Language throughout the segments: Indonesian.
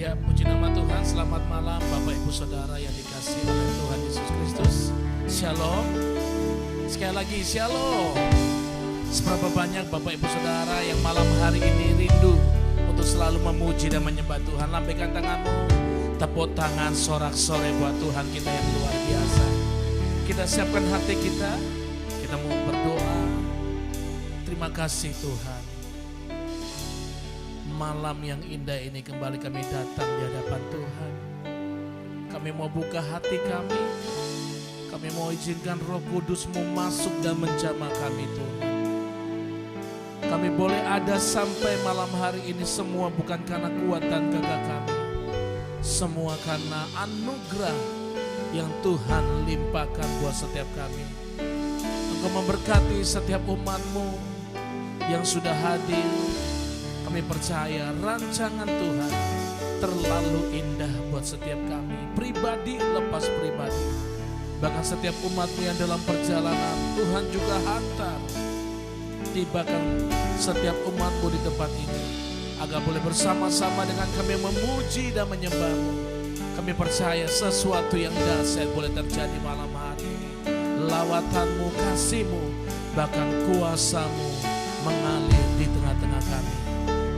Ya, puji nama Tuhan. Selamat malam Bapak Ibu Saudara yang dikasihi oleh Tuhan Yesus Kristus. Shalom. Sekali lagi shalom. Seberapa banyak Bapak Ibu Saudara yang malam hari ini rindu untuk selalu memuji dan menyembah Tuhan. Lambaikan tanganmu, tepuk tangan sorak-sorai buat Tuhan kita yang luar biasa. Kita siapkan hati kita mau berdoa. Terima kasih Tuhan. Malam yang indah ini kembali kami datang di hadapan Tuhan. Kami mau buka hati kami. Kami mau izinkan Roh Kudus-Mu masuk dan menjamah kami Tuhan. Kami boleh ada sampai malam hari ini semua bukan karena kuat dan gagah kami. Semua karena anugerah yang Tuhan limpahkan buat setiap kami. Engkau memberkati setiap umat-Mu yang sudah hadir. Kami percaya rancangan Tuhan terlalu indah buat setiap kami. Pribadi lepas pribadi. Bahkan setiap umat-Mu yang dalam perjalanan Tuhan juga hantar. Tibakan setiap umat-Mu di tempat ini. Agar boleh bersama-sama dengan kami memuji dan menyembah-Mu. Kami percaya sesuatu yang dahsyat boleh terjadi malam hari ini. Lawatan-Mu, kasih-Mu, bahkan kuasa-Mu mengalir di tengah-tengah kami.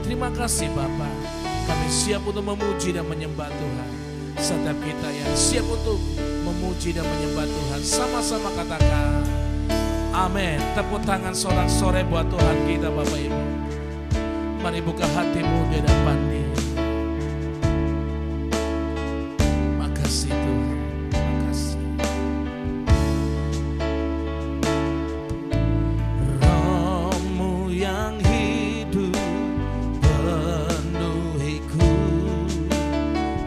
Terima kasih Bapa, kami siap untuk memuji dan menyembah Tuhan. Setiap kita yang siap untuk memuji dan menyembah Tuhan, sama-sama katakan amin. Tepuk tangan sorak-sorai buat Tuhan kita Bapak Ibu. Mari buka hatimu di hadapan Dia. Makasih Tuhan, makasih. Roh-Mu yang hidup penuhiku,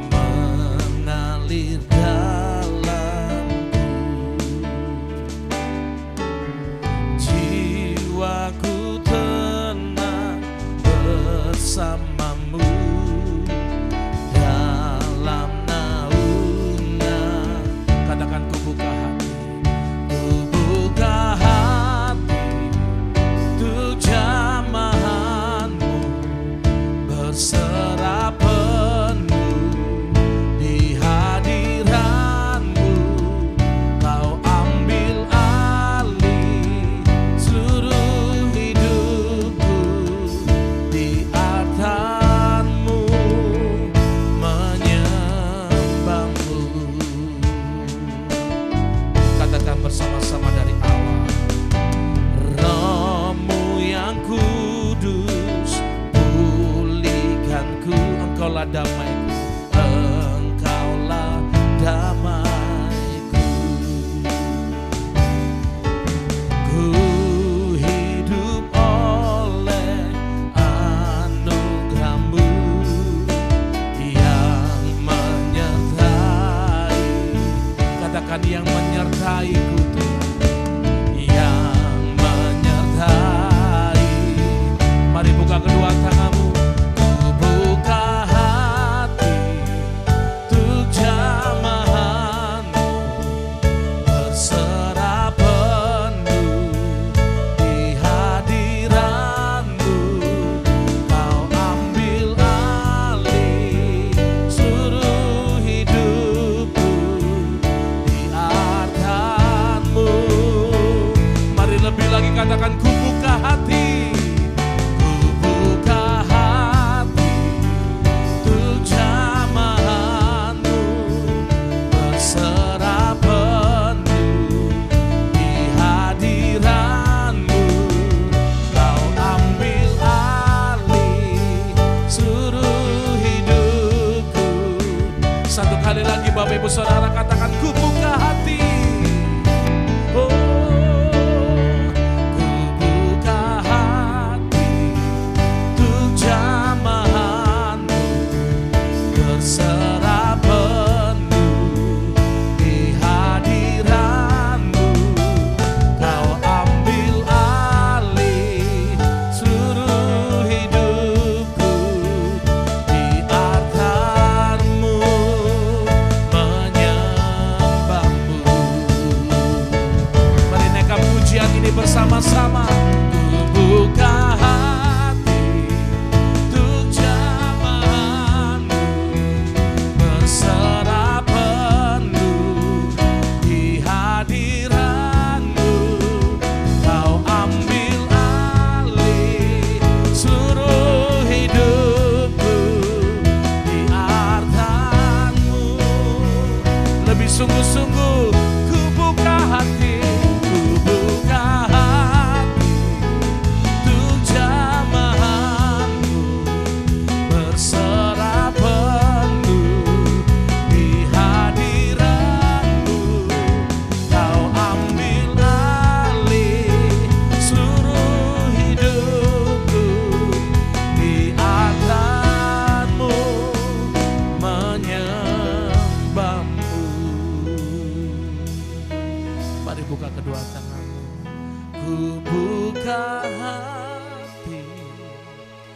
mengalir dalamku, jiwaku tenang bersama-Mu dalam naungan. Katakan ku buka hati, ku buka hati untuk jamahan-Mu, berserah penuh di hadiran-Mu. Kau ambil alih seluruh hidupku, di atas-Mu menyembah-Mu. Katakan bersama-sama dari awal. Roh-Mu yang kudus, pulihkanku. Engkaulah damaiku, Engkaulah damaiku. Ku hidup oleh anugerah-Mu yang menyertai. Katakan yang menyertaiku Tuhan, yang menyertai. Mari buka kedua tanganmu. Ku buka hati untuk jamahan-Mu, berserah penuh di hadiran-Mu. Kau ambil alih seluruh hidupku, di atas-Mu. Mari lebih lagi katakan ku buka hati. Ku buka hati untuk jamahan-Mu, berserah penuh di hadiran-Mu. Kau ambil alih seluruh hidupku. Satu kali lagi Bapak Ibu Saudara katakan ku buka hati. Oh, ku buka hati untuk jamahan-Mu, berserah penuh di hadiran-Mu. Kau ambil alih seluruh hidupku, di atas-Mu menyembah-Mu. Mari naikkan pujian ini bersama-sama. Ku buka hati untuk jamahan-Mu, buka hati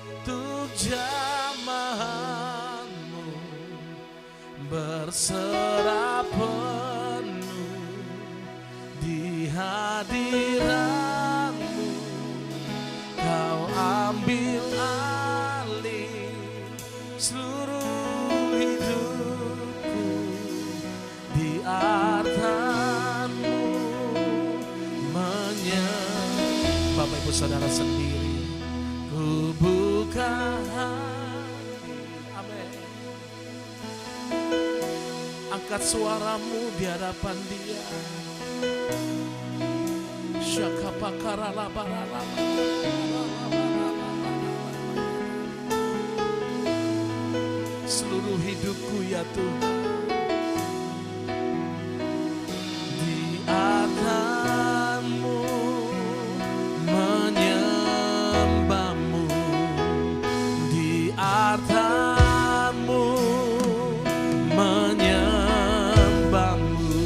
untuk jamahanmu, berserah penuh di hadiratmu. Kau ambil alih seluruh hidupku, di artamu Bapak Ibu Saudara sendiri, ku buka hati. Amin. Angkat suaramu di hadapan Dia. Seluruh hidupku ya Tuhan, di atasmu menyembahmu, di atasmu menyembahmu,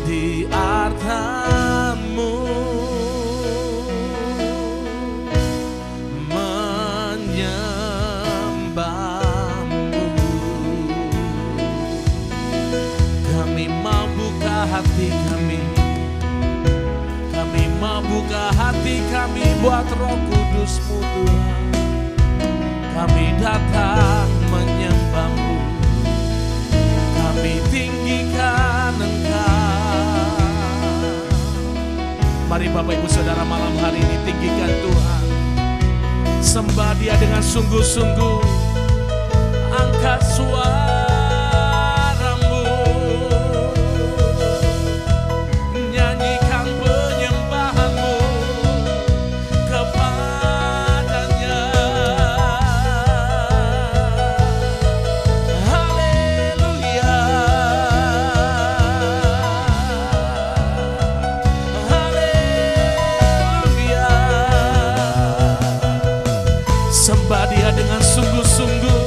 di atasmu menyembahmu. Kami mau buka hati kami, kami mau buka hati kami buat Roh Kudus-Mu Tuhan. Kami datang menyembah-Mu, kami tinggikan Engkau. Mari Bapak Ibu Saudara malam hari ini tinggikan Tuhan, sembah Dia dengan sungguh-sungguh. Angkat suaramu, nyanyikan penyembahanmu kepadanya. Haleluya, haleluya. Sembah Dia dengan sungguh-sungguh.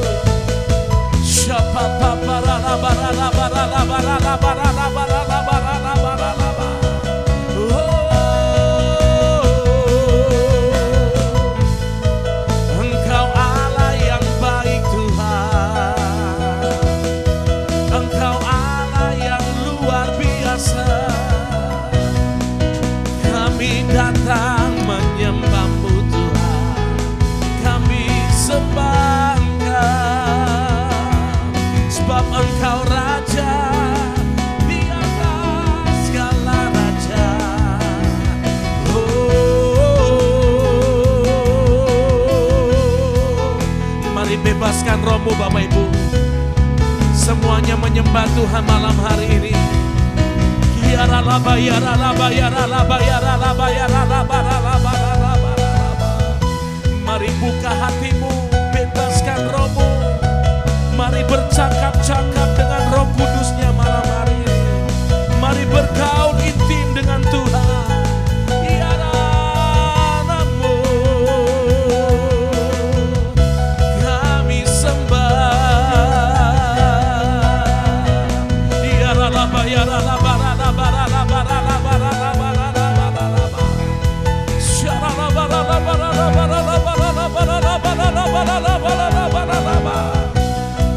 Engkau Allah yang baik Tuhan, Engkau Allah yang luar biasa. Kami datang menyembah-Mu Tuhan, kami sembah Engkau, sebab Engkau Raja di atas segala raja. Mari bebaskan rohmu Bapak Ibu, semuanya menyembah Tuhan malam hari ini. Mari buka hatimu, bebaskan rohmu. Mari bercakap-cakap dengan Roh Kudus-Nya malam hari ini. Mari bergaul intim dengan Tuhan. Ya namamu kami sembah. Ya ralaba ya ralaba ralaba ralaba ralaba ralaba ralaba ralaba. Syaralaba ralaba ralaba ralaba ralaba ralaba ralaba ralaba ralaba.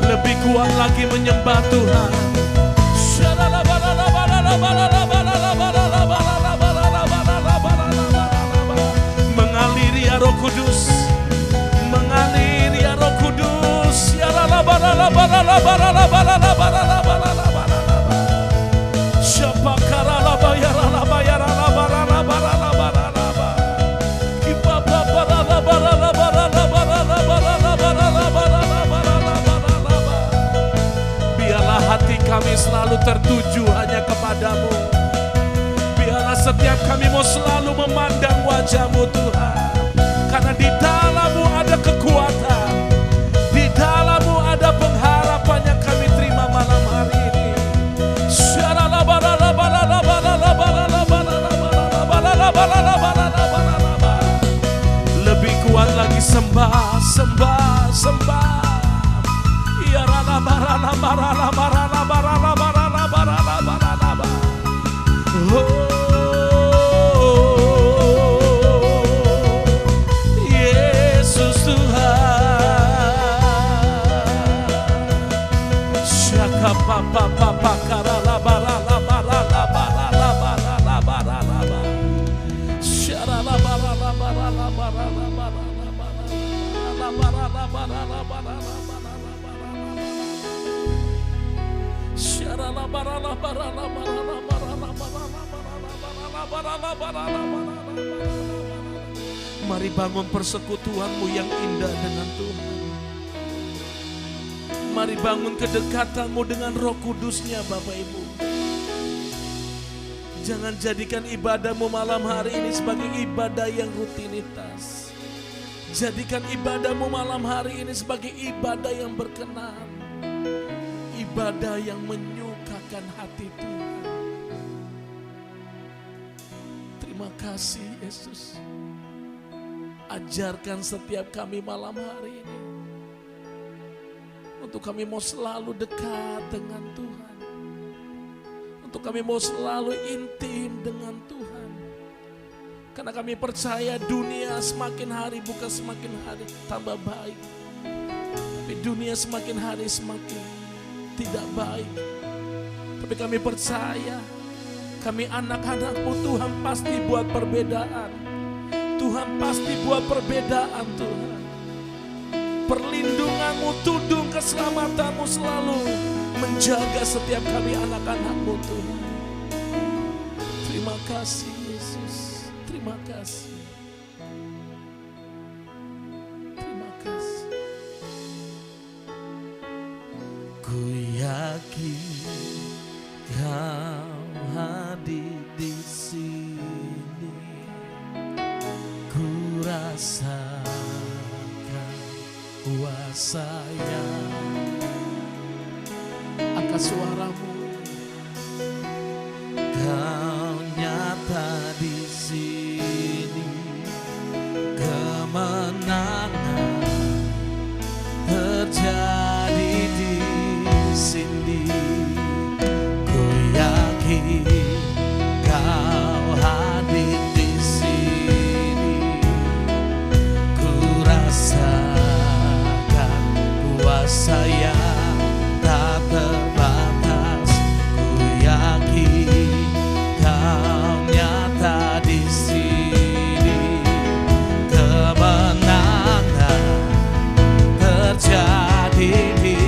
Lebih kuat lagi menyembah Tuhan. Mengalir ya Roh Kudus, mengalir ya Roh Kudus. Biarlah hati kami selalu tertuju hanya kepadamu. Biarlah setiap kami mau selalu memandang wajah-Mu Tuhan, karena di dalam-Mu ada kekuatan, di dalam-Mu ada pengharapan yang kami terima malam hari ini. Lebih kuat lagi sembah, sembah, sembah. Ya rana barana barana barana barana barana barana barana barana. Oh Mari bangun persekutuanmu yang indah dengan Tuhan. Mari bangun kedekatanmu dengan Roh Kudusnya, Bapak Ibu. Jangan jadikan ibadahmu malam hari ini sebagai ibadah yang rutinitas. Jadikan ibadahmu malam hari ini sebagai ibadah yang berkenan. Ibadah yang menyukakan hati Tuhan. Terima kasih Yesus. Ajarkan setiap kami malam hari ini. Untuk kami mau selalu dekat dengan Tuhan. Untuk kami mau selalu intim dengan Tuhan. Karena kami percaya dunia semakin hari bukan semakin hari tambah baik. Tapi dunia semakin hari semakin tidak baik. Tapi kami percaya kami anak-anak-Mu, Tuhan pasti buat perbedaan. Tuhan pasti buat perbedaan Tuhan. Perlindungan-Mu, tudung keselamatan-Mu selalu menjaga setiap kami anak-anak-Mu Tuhan. Terima kasih Yesus. Terima kasih. Terima kasih. Ku yakin Kau hadir di sini. Ku rasakan kuasa yang angkat suaramu. Kau nyata di sini. Kemenangan terjadi di sini. Ku yakin Kau hadir di sini. Ku rasakan kuasa yang tak terbatas. Ku yakin Kau nyata di sini. Kemenangan terjadi di.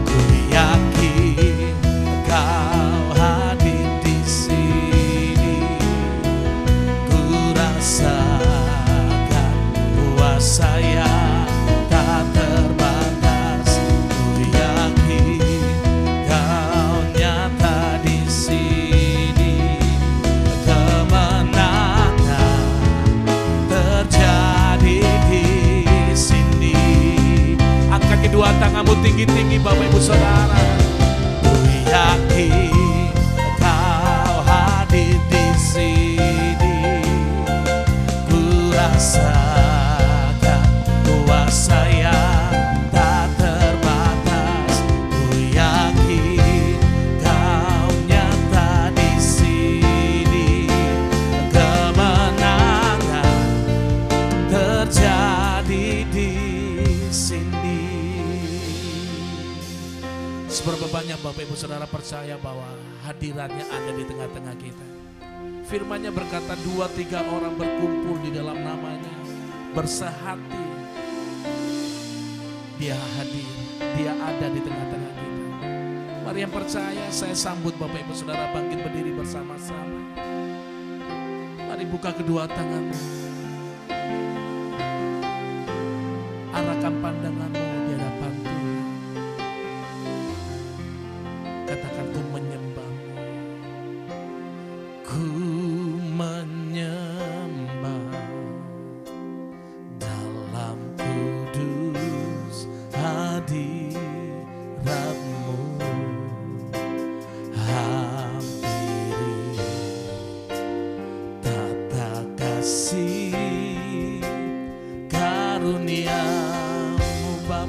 Ku yakin Kau hadir di sini. Ku rasakan kuasa yang tak terbatas. Ku yakin Kau nyata di sini. Kemenangan terjadi di sini. Angkat kedua tanganmu tinggi-tinggi Bapak Ibu Saudara. Ku yakin Kau hadir di sini. Ku rasakan kuasa yang tak terbatas. Ku yakin Kau nyata di sini. Kemenangan terjadi di sini. Seberapa banyak Bapak Ibu Saudara percaya bahwa hadiratnya ada di tengah-tengah kita. Firman-Nya berkata 2-3 orang berkumpul di dalam namanya, bersehati, Dia hadir, Dia ada di tengah-tengah kita. Mari yang percaya, saya sambut Bapak Ibu Saudara bangkit berdiri bersama-sama. Mari buka kedua tanganmu. Arahkan pandanganmu di hadapan Tuhan. Katakan, ku menyembah-Mu. Ku menyembah dalam kudus hadirat-Mu. Hampiri tata kasih karunia-Mu Bapa.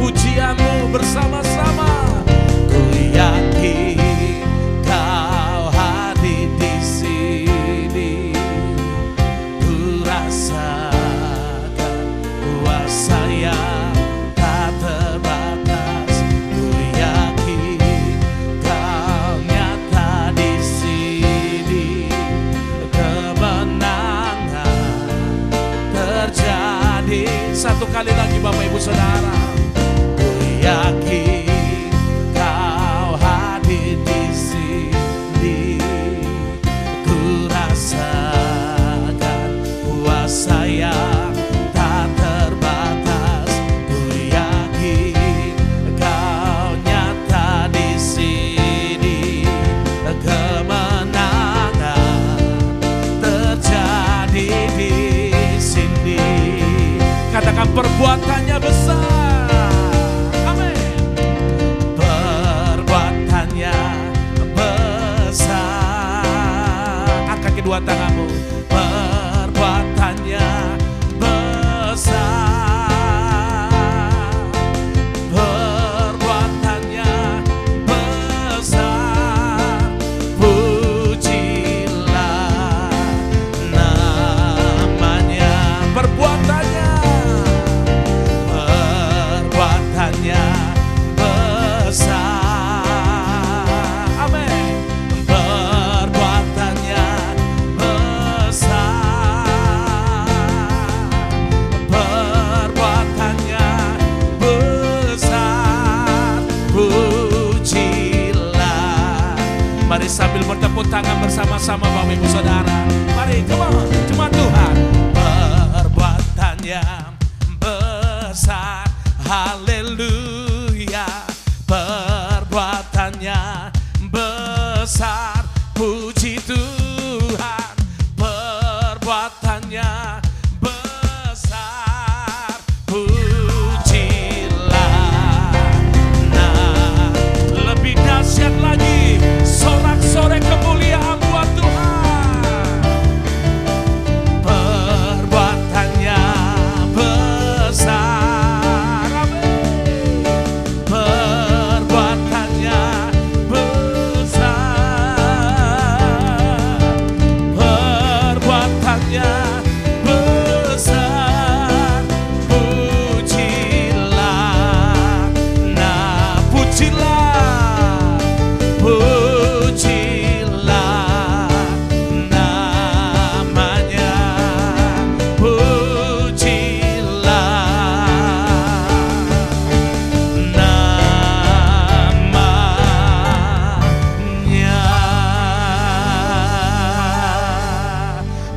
pujian-Mu bersama-sama. Ku yakin Kau hadir di sini, ku rasakan kuasa yang tak terbatas. Ku yakin Kau nyata di sini, kemenangan terjadi. Satu kali lagi Bapak Ibu Saudara. Ku yakin Kau hadir di sini, ku rasakan kuasa yang tak terbatas. Ku yakin Kau nyata di sini, kemenangan terjadi di sini. Katakan perbuatannya besar. Amin. Perbuatannya besar. Angkat kedua tanganmu. Perbuatannya besar. Perbuatannya besar. Pujilah namanya. Perbuatannya besar. Amin. Perbuatannya besar. Perbuatannya besar. Pujilah. Mari sambil bertepuk tangan bersama-sama Bapak Ibu Saudara. Mari, come on, cuma Tuhan. Perbuatannya besar. Haleluya. Perbuatannya besar. Puji Tuhan. Perbuatannya besar. Pujilah. Nah, lebih dahsyat lagi, sorak-sorai kemuliaan buat Tuhan. Perbuatannya besar.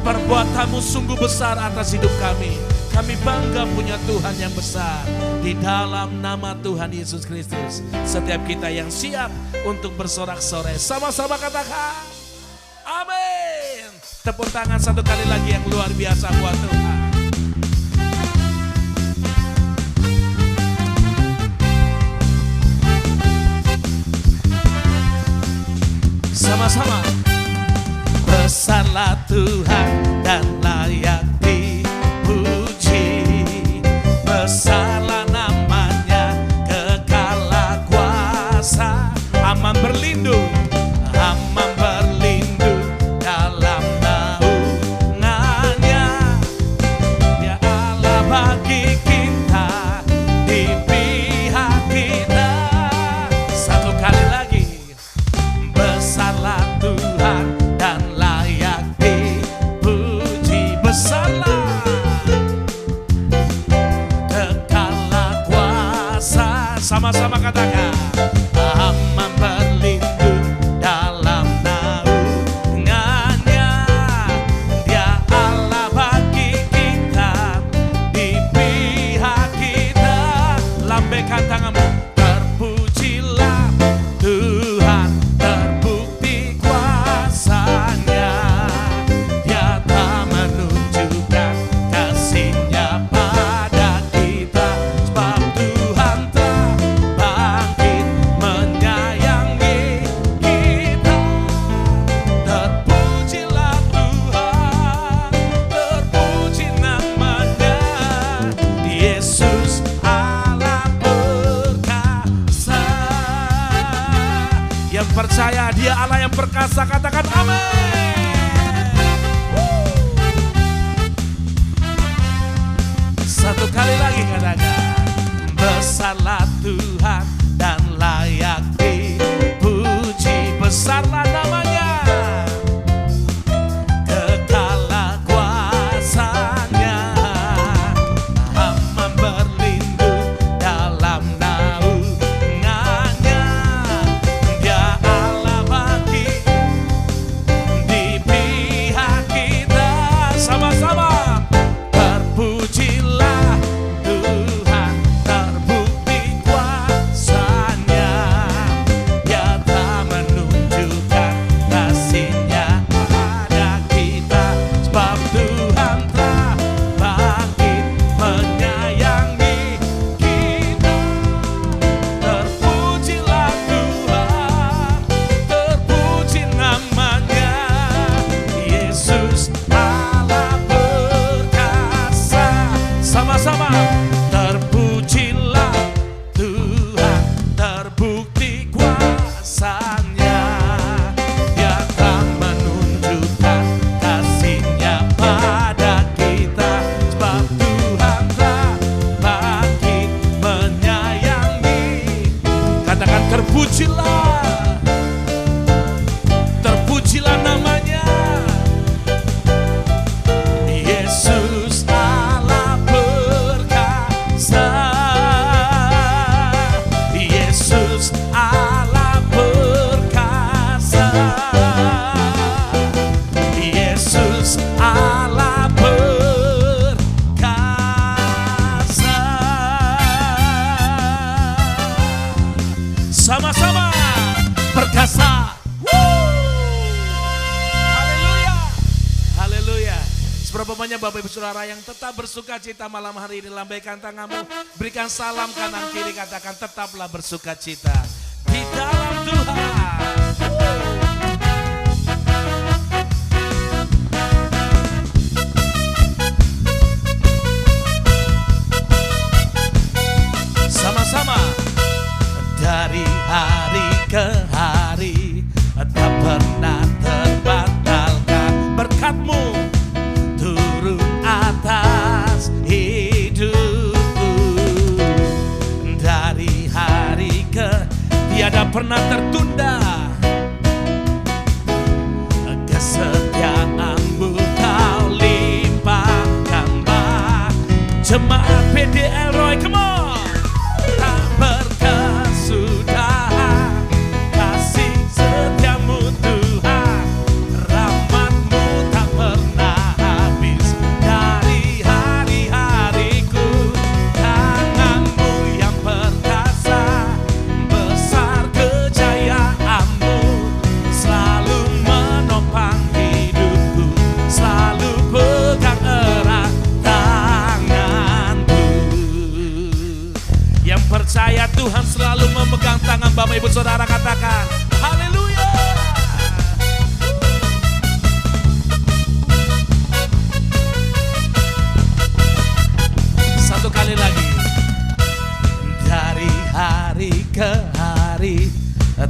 Perbuatanmu sungguh besar atas hidup kami. Kami bangga punya Tuhan yang besar. Di dalam nama Tuhan Yesus Kristus, setiap kita yang siap untuk bersorak-sorai, sama-sama katakan amin. Tepuk tangan satu kali lagi yang luar biasa buat Tuhan. Sama-sama. Besarlah Tuhan dan layak dipuji. Besarlah namanya, kekalah kuasa. Aman berlindung dalam naungannya. Ya Allah bagi kita, di pihak kita. Satu kali lagi. Besarlah Tuhan dan layak dipuji. percaya Dia Allah yang perkasa, katakan amin. Satu kali lagi katakan, besarlah Tuhan dan layak dipuji, besarlah namanya, kekalah kuasanya, aman berlindung dalam naungannya. Dia Allah bagi di pihak kita, sama-sama terpujilah Tuhan, terbukti kuasanya. Dia tak menunjukkan kasih-Nya pada kita, sebab Tuhan telah bangkit menyayangi kita. Terpujilah Tuhan, terpuji namanya, Yesus Allah perkasa. Sama-sama terpujilah Tuhan, terbukti kuasanya. Dia akan menunjukkan kasih-Nya pada kita, sebab Tuhan telah bangkit menyayangi. Katakan terpujilah, terpujilah namanya, Yesus Allah perkasa. Yesus Allah perkasa. Yesus Allah perkasa. Sama-sama perkasa. Haleluya. Haleluya. Seberapa banyak Bapak Ibu Saudara yang tetap bersuka cita malam hari ini, lambaikan tanganmu, berikan salam kanan kiri, katakan tetaplah bersuka cita di dalam Tuhan. Sama-sama. Dari hari ke hari tak pernah terbatalkan berkat-Mu turun atas hidupku. Dari hari ke tiada pernah tertunda, kesetiaan-Mu Kau limpahkan. Jemaat PDL Roy, come on. Tak berkesudahan kasih setia-Mu Tuhan, rahmat-Mu tak pernah habis dari hari-hariku. Tangan-Mu yang perkasa, besar kejayaan-Mu, selalu menopang hidupku, selalu pegang erat tangan-Mu. Yang percaya Tuhan selalu memegang tangan Bapak Ibu Saudara, katakan haleluya. Satu kali lagi. Dari hari ke hari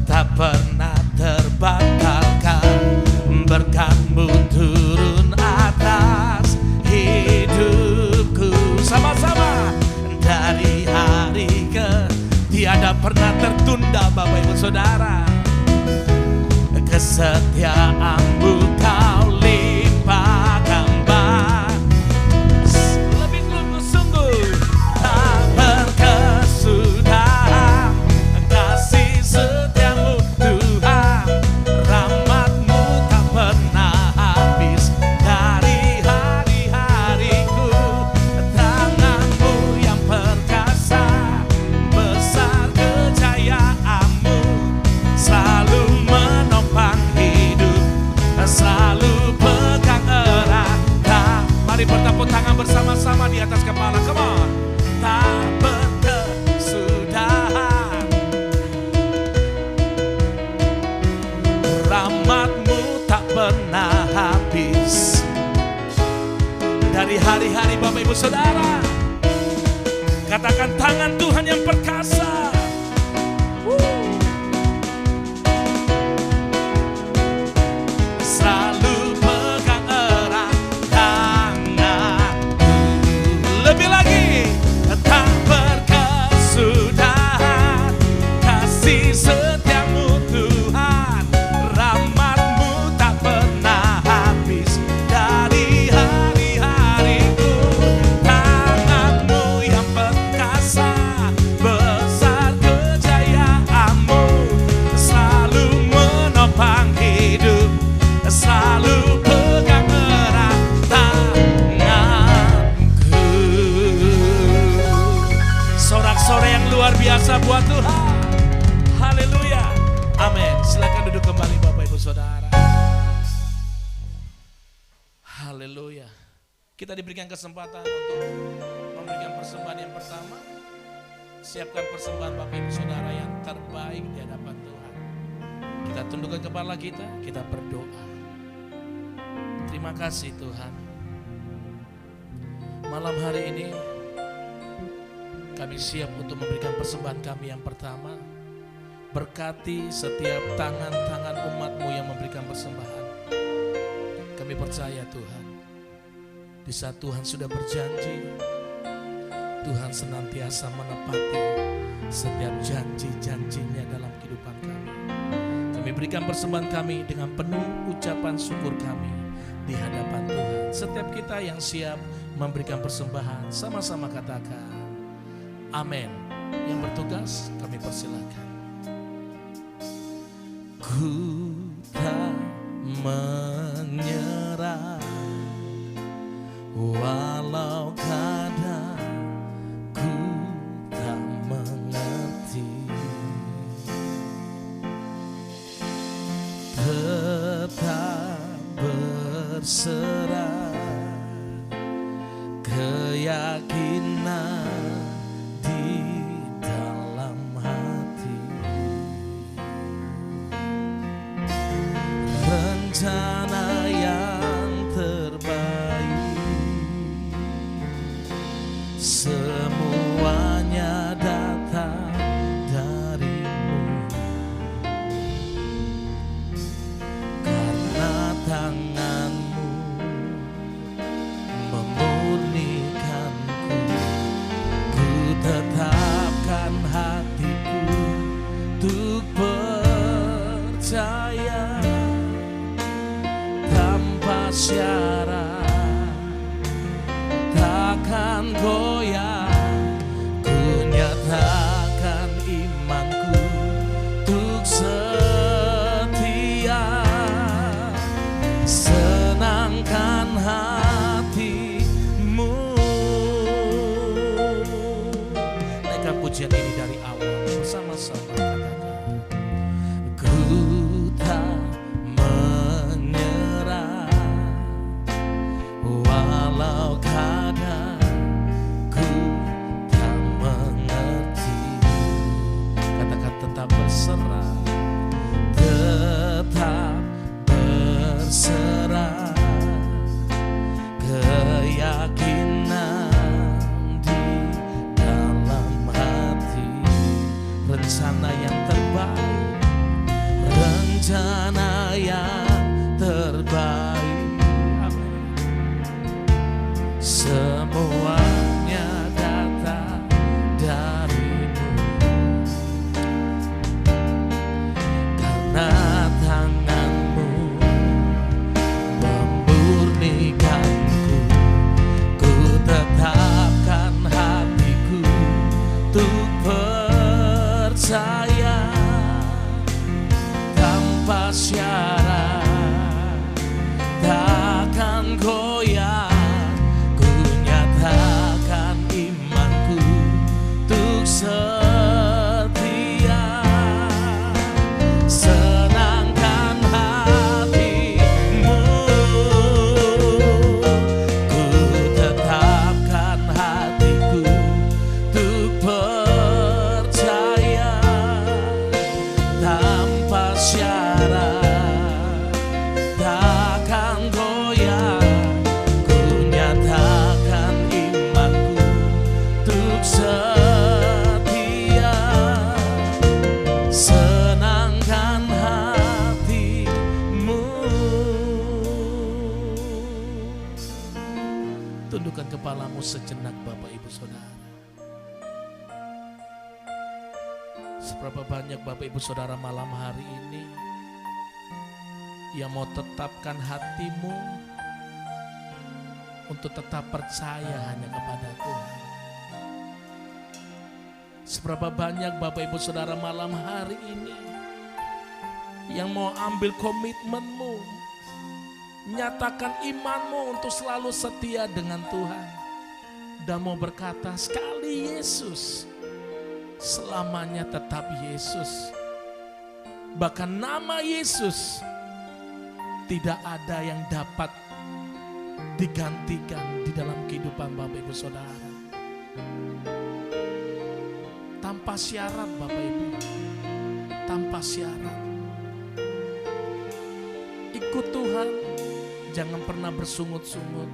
tak pernah terbatalkan, berkat-Mu turun atas hidupku. Sama-sama. Dari hari ke tiada pernah tertunda Bapak Ibu Saudara, kesetiaan-Mu Kau limpahkan. Lebih sungguh-sungguh tak berkesudahan kasih setia-Mu Tuhan, rahmat-Mu tak pernah habis dari hari-hariku. Tangan-Mu yang perkasa, besar kejayaan-Mu, selalu menopang hidup, selalu pegang erat. Mari bertepuk tangan bersama-sama di atas kepala, come on. Tak berkesudahan, rahmat-Mu tak pernah habis dari hari-hari Bapak Ibu Saudara. Katakan tangan Tuhan yang perkasa. Haleluya. Kita diberikan kesempatan untuk memberikan persembahan yang pertama. Siapkan persembahan Bapak Ibu Saudara yang terbaik di hadapan Tuhan. Kita tundukkan kepala kita berdoa. Terima kasih Tuhan. Malam hari ini kami siap untuk memberikan persembahan kami yang pertama. Berkati setiap tangan-tangan umat-Mu yang memberikan persembahan. Kami percaya Tuhan, di saat Tuhan sudah berjanji, Tuhan senantiasa menepati setiap janji-janjinya dalam kehidupan kami. Kami berikan persembahan kami dengan penuh ucapan syukur kami di hadapan Tuhan. Setiap kita yang siap memberikan persembahan, sama-sama katakan amin. Yang bertugas kami persilakan. Ku tak menyerah walau kadang ku tak mengerti, tetap berserah keyakinan di dalam hati. Rencana yang terbaik semuanya datang darimu, karena tanganmu memurnikanku. Ku tetapkan hatiku untuk percaya tanpa syarat, takkan goyah. Ku nyatakan imanku untuk setia, senangkan hatimu. Naikkan pujian ini dari awal bersama-sama, katakan ku tak menyerah walau kadang ku tak mengerti. Katakan tetap berserah, tetap berserah keyakinan di dalam hati. Rencana yang terbaik, rencana yang terbaik, semuanya datang darimu, karena tanganmu memurnikanku. Ku tetapkan hatiku untuk percaya tanpa syarat, takkan goyah. Ku nyatakan imanku untuk setia, senangkan hatimu. Ku tetapkan hatiku untuk percaya tanpa syarat, takkan goyah. Ku nyatakan imanku untuk setia, senangkan hatimu. Tundukkan kepalamu sejenak Bapak Ibu Saudara. Seberapa banyak Bapak Ibu Saudara malam hari ini yang mau tetapkan hatimu untuk tetap percaya hanya kepada Tuhan. Seberapa banyak Bapak Ibu Saudara malam hari ini yang mau ambil komitmenmu, nyatakan imanmu untuk selalu setia dengan Tuhan, dan mau berkata sekali Yesus, selamanya tetap Yesus. Bahkan nama Yesus tidak ada yang dapat digantikan di dalam kehidupan Bapak Ibu Saudara. Tanpa syarat Bapak Ibu, tanpa syarat. Ikut Tuhan, jangan pernah bersungut-sungut.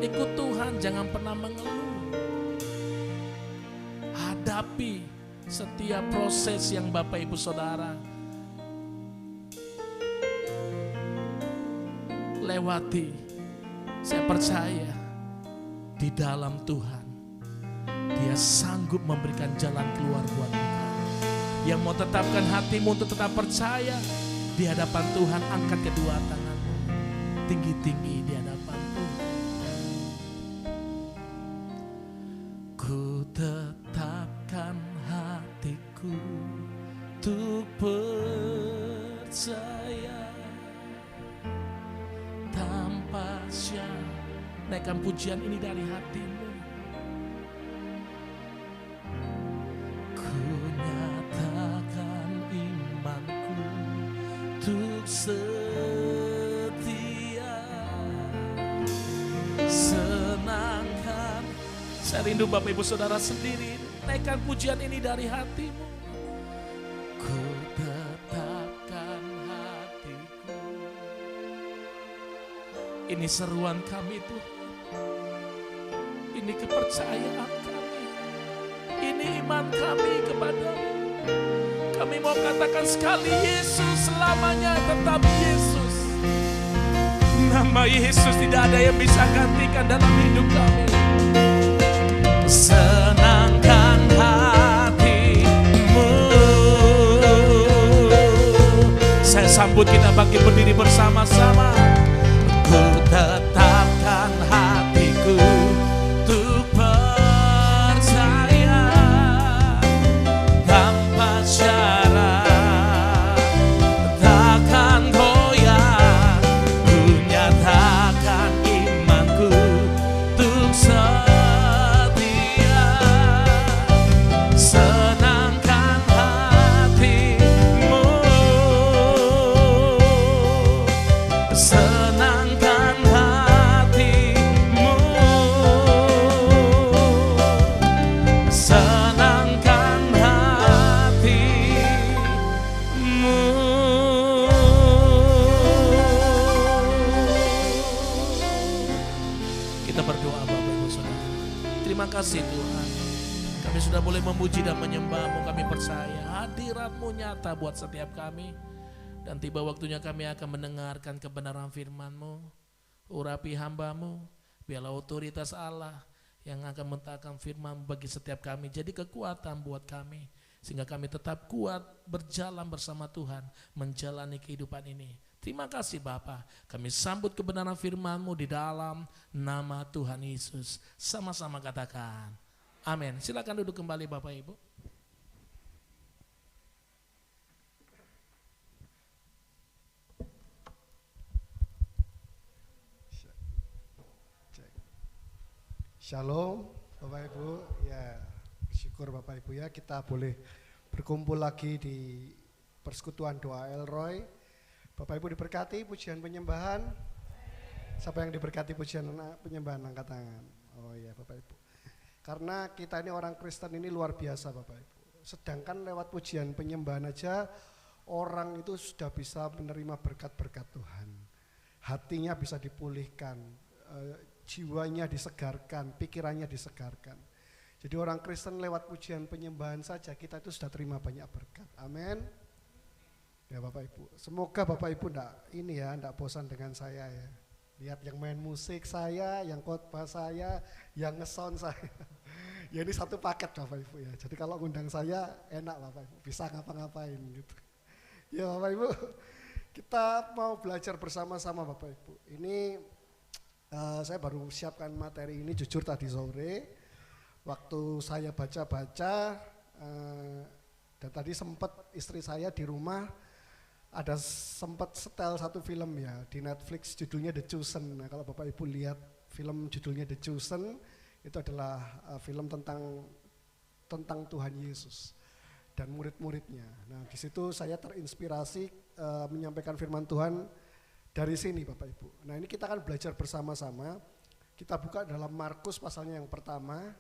Ikut Tuhan, jangan pernah mengeluh. Hadapi setiap proses yang Bapak Ibu Saudara lewati. Saya percaya di dalam Tuhan, Dia sanggup memberikan jalan keluar buat kita. Yang mau tetapkan hatimu untuk tetap percaya di hadapan Tuhan, angkat kedua tanganmu tinggi-tinggi di hadapan Tuhan. Ku tetapkan hatiku untuk percaya tanpa syarat. Naikkan pujian ini dari hatimu. Ku nyatakan imanku untuk setia. Senangkan. Saya rindu Bapak Ibu Saudara sendiri. Naikkan pujian ini dari hatimu. Ku tetapkan hatiku. Ini seruan kami Tuhan. Ini kepercayaan kami. Ini iman kami kepadamu. Kami mau katakan sekali, Yesus selamanya tetap Yesus. Nama Yesus tidak ada yang bisa gantikan dalam hidup kami. Senangkan hatimu. Saya sambut, kita bangkit berdiri bersama-sama. Ku tetapkan hatiku untuk percaya tanpa syarat, takkan goyah. Ku nyatakan imanku untuk setia. Senangkan hatimu. Senangkan hatimu. Senangkan hatimu. Kita berdoa Bapak Ibu Saudara. Terima kasih Tuhan. Kami sudah boleh memuji dan menyembah-Mu. Kami percaya hadirat-Mu nyata buat setiap kami. Dan tiba waktunya kami akan mendengarkan kebenaran firman-Mu. Urapi hamba-Mu, biarlah otoritas Allah yang akan mentahkan firman bagi setiap kami. Jadi kekuatan buat kami. Sehingga kami tetap kuat berjalan bersama Tuhan. Menjalani kehidupan ini. Terima kasih Bapa. Kami sambut kebenaran firman-Mu di dalam nama Tuhan Yesus. Sama-sama katakan. Amin. Silakan duduk kembali Bapak Ibu. Shalom Bapak Ibu, ya bersyukur Bapak Ibu ya kita boleh berkumpul lagi di persekutuan doa Elroy. Bapak Ibu diberkati pujian penyembahan. Siapa yang diberkati pujian penyembahan angkat tangan. Oh ya Bapak Ibu. Karena kita ini orang Kristen ini luar biasa Bapak Ibu. Sedangkan lewat pujian penyembahan aja orang itu sudah bisa menerima berkat-berkat Tuhan. Hatinya bisa dipulihkan, jiwanya disegarkan, pikirannya disegarkan. Jadi orang Kristen lewat pujian penyembahan saja kita itu sudah terima banyak berkat. Amin. Ya Bapak Ibu, semoga Bapak Ibu enggak bosan dengan saya ya. Lihat yang main musik saya, yang khotbah saya, yang nge-sound saya. Ya ini satu paket Bapak Ibu ya. Jadi kalau ngundang saya enak Bapak Ibu, bisa ngapa-ngapain gitu. Ya Bapak Ibu, kita mau belajar bersama-sama Bapak Ibu. Ini saya baru siapkan materi ini jujur tadi sore. Waktu saya baca-baca dan tadi sempat istri saya di rumah ada sempat setel satu film ya di Netflix judulnya The Chosen. Nah, kalau Bapak Ibu lihat film judulnya The Chosen itu adalah film tentang Tuhan Yesus dan murid-muridnya. Nah, di situ saya terinspirasi menyampaikan firman Tuhan dari sini Bapak Ibu. Nah ini kita akan belajar bersama-sama. Kita buka dalam Markus pasalnya yang pertama,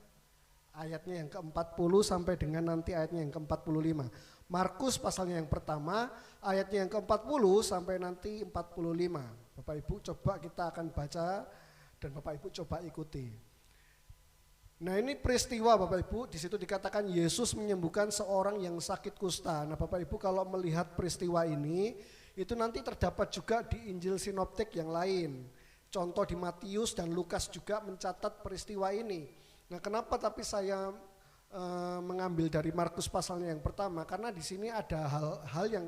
ayatnya yang ke-40 sampai dengan nanti ayatnya yang ke-45. Markus pasalnya yang pertama, ayatnya yang ke-40 sampai nanti 45. Bapak Ibu coba kita akan baca dan Bapak Ibu coba ikuti. Nah ini peristiwa Bapak Ibu, di situ dikatakan Yesus menyembuhkan seorang yang sakit kusta. Nah Bapak Ibu kalau melihat peristiwa ini, itu nanti terdapat juga di Injil Sinoptik yang lain. Contoh di Matius dan Lukas juga mencatat peristiwa ini. Nah kenapa tapi saya mengambil dari Markus pasalnya yang pertama, karena di sini ada hal-hal yang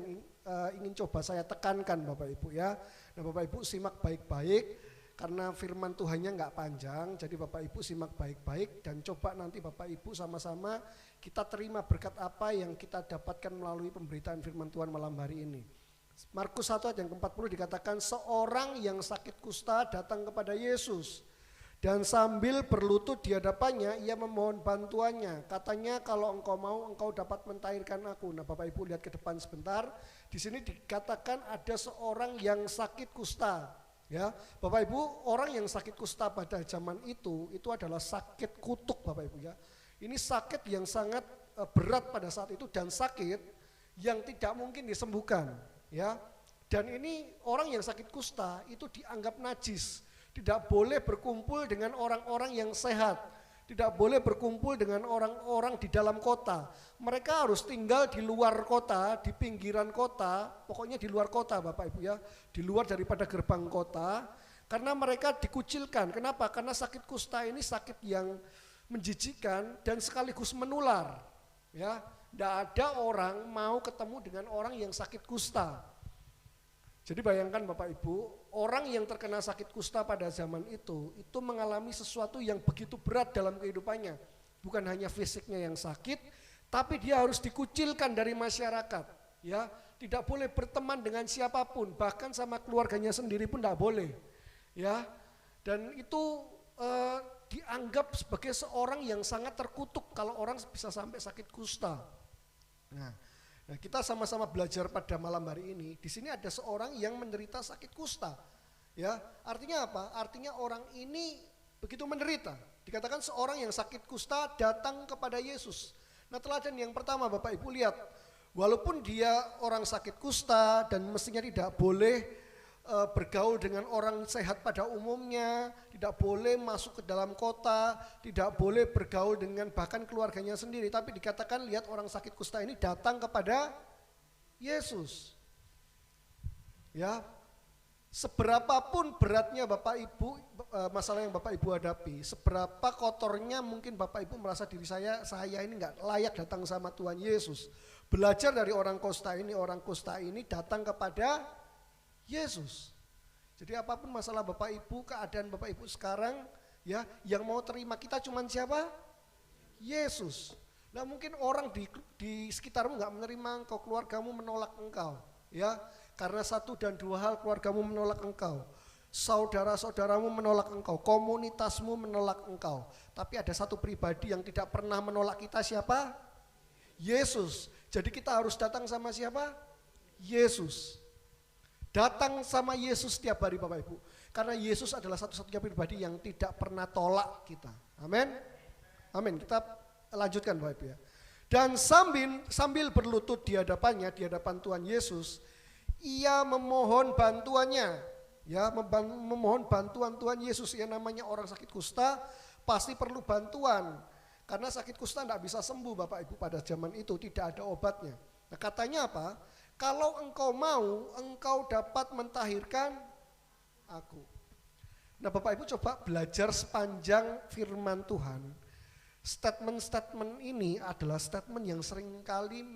ingin coba saya tekankan Bapak Ibu ya. Nah Bapak Ibu simak baik-baik. Karena firman Tuhannya nggak panjang, jadi Bapak Ibu simak baik-baik dan coba nanti Bapak Ibu sama-sama kita terima berkat apa yang kita dapatkan melalui pemberitaan firman Tuhan malam hari ini. Markus 1 ayat yang ke-40 dikatakan seorang yang sakit kusta datang kepada Yesus dan sambil berlutut di hadapannya ia memohon bantuannya. Katanya kalau engkau mau engkau dapat mentahirkan aku. Nah Bapak Ibu lihat ke depan sebentar. Di sini dikatakan ada seorang yang sakit kusta. Ya, Bapak Ibu, orang yang sakit kusta pada zaman itu adalah sakit kutuk Bapak Ibu ya. Ini sakit yang sangat berat pada saat itu dan sakit yang tidak mungkin disembuhkan ya. Dan ini orang yang sakit kusta itu dianggap najis, tidak boleh berkumpul dengan orang-orang yang sehat, tidak boleh berkumpul dengan orang-orang di dalam kota. Mereka harus tinggal di luar kota, di pinggiran kota, pokoknya di luar kota Bapak Ibu ya, di luar daripada gerbang kota, karena mereka dikucilkan. Kenapa? Karena sakit kusta ini sakit yang menjijikkan dan sekaligus menular. Ya, tidak ada orang mau ketemu dengan orang yang sakit kusta. Jadi bayangkan Bapak Ibu, orang yang terkena sakit kusta pada zaman itu mengalami sesuatu yang begitu berat dalam kehidupannya. Bukan hanya fisiknya yang sakit, tapi dia harus dikucilkan dari masyarakat. Ya, tidak boleh berteman dengan siapapun, bahkan sama keluarganya sendiri pun tidak boleh. Ya, dan itu dianggap sebagai seorang yang sangat terkutuk kalau orang bisa sampai sakit kusta. Nah, kita sama-sama belajar pada malam hari ini. Di sini ada seorang yang menderita sakit kusta. Ya, artinya apa? Artinya orang ini begitu menderita. Dikatakan seorang yang sakit kusta datang kepada Yesus. Nah, teladan yang pertama Bapak Ibu lihat, walaupun dia orang sakit kusta dan mestinya tidak boleh bergaul dengan orang sehat pada umumnya, tidak boleh masuk ke dalam kota, tidak boleh bergaul dengan bahkan keluarganya sendiri, tapi dikatakan lihat orang sakit kusta ini datang kepada Yesus. Ya, seberapapun beratnya Bapak Ibu, masalah yang Bapak Ibu hadapi, seberapa kotornya mungkin Bapak Ibu merasa diri saya ini nggak layak datang sama Tuhan Yesus. Belajar dari orang kusta ini datang kepada Yesus. Jadi apapun masalah Bapak Ibu, keadaan Bapak Ibu sekarang, ya, yang mau terima kita cuman siapa? Yesus. Nah mungkin orang di sekitarmu nggak menerima engkau, keluargamu menolak engkau, ya, karena satu dan dua hal keluargamu menolak engkau, saudara-saudaramu menolak engkau, komunitasmu menolak engkau. Tapi ada satu pribadi yang tidak pernah menolak kita, siapa? Yesus. Jadi kita harus datang sama siapa? Yesus. Datang sama Yesus setiap hari Bapak Ibu. Karena Yesus adalah satu-satunya pribadi yang tidak pernah tolak kita. Amin. Amin. Kita lanjutkan Bapak Ibu ya. Dan sambil berlutut di hadapannya, di hadapan Tuhan Yesus, ia memohon bantuannya. Ya, memohon bantuan Tuhan Yesus. Yang namanya orang sakit kusta pasti perlu bantuan. Karena sakit kusta tidak bisa sembuh Bapak Ibu pada zaman itu, tidak ada obatnya. Nah katanya apa? Kalau engkau mau, engkau dapat mentahirkan aku. Nah Bapak Ibu coba belajar sepanjang firman Tuhan. Statement-statement ini adalah statement yang seringkali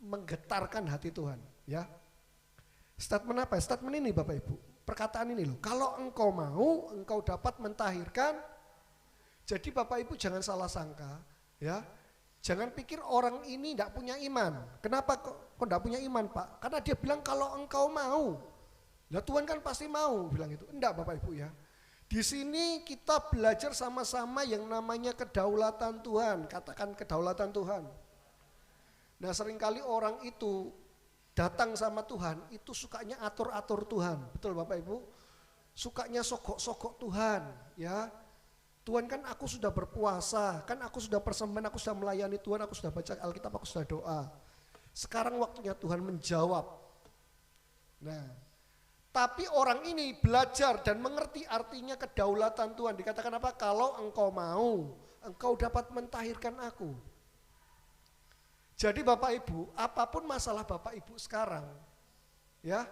menggetarkan hati Tuhan. Ya. Statement apa? Statement ini Bapak Ibu. Perkataan ini loh. Kalau engkau mau, engkau dapat mentahirkan. Jadi Bapak Ibu jangan salah sangka. Ya. Jangan pikir orang ini tidak punya iman. Kenapa kok tidak punya iman Pak? Karena dia bilang kalau engkau mau. Nah Tuhan kan pasti mau bilang itu. Enggak Bapak Ibu ya. Di sini kita belajar sama-sama yang namanya kedaulatan Tuhan. Katakan kedaulatan Tuhan. Nah seringkali orang itu datang sama Tuhan itu sukanya atur-atur Tuhan. Betul Bapak Ibu? Sukanya sogok-sogok Tuhan, ya. Tuhan kan aku sudah berpuasa, kan aku sudah persembahan, aku sudah melayani Tuhan, aku sudah baca Alkitab, aku sudah doa. Sekarang waktunya Tuhan menjawab. Nah, tapi orang ini belajar dan mengerti artinya kedaulatan Tuhan. Dikatakan apa? Kalau engkau mau, engkau dapat mentahirkan aku. Jadi Bapak Ibu, apapun masalah Bapak Ibu sekarang, ya,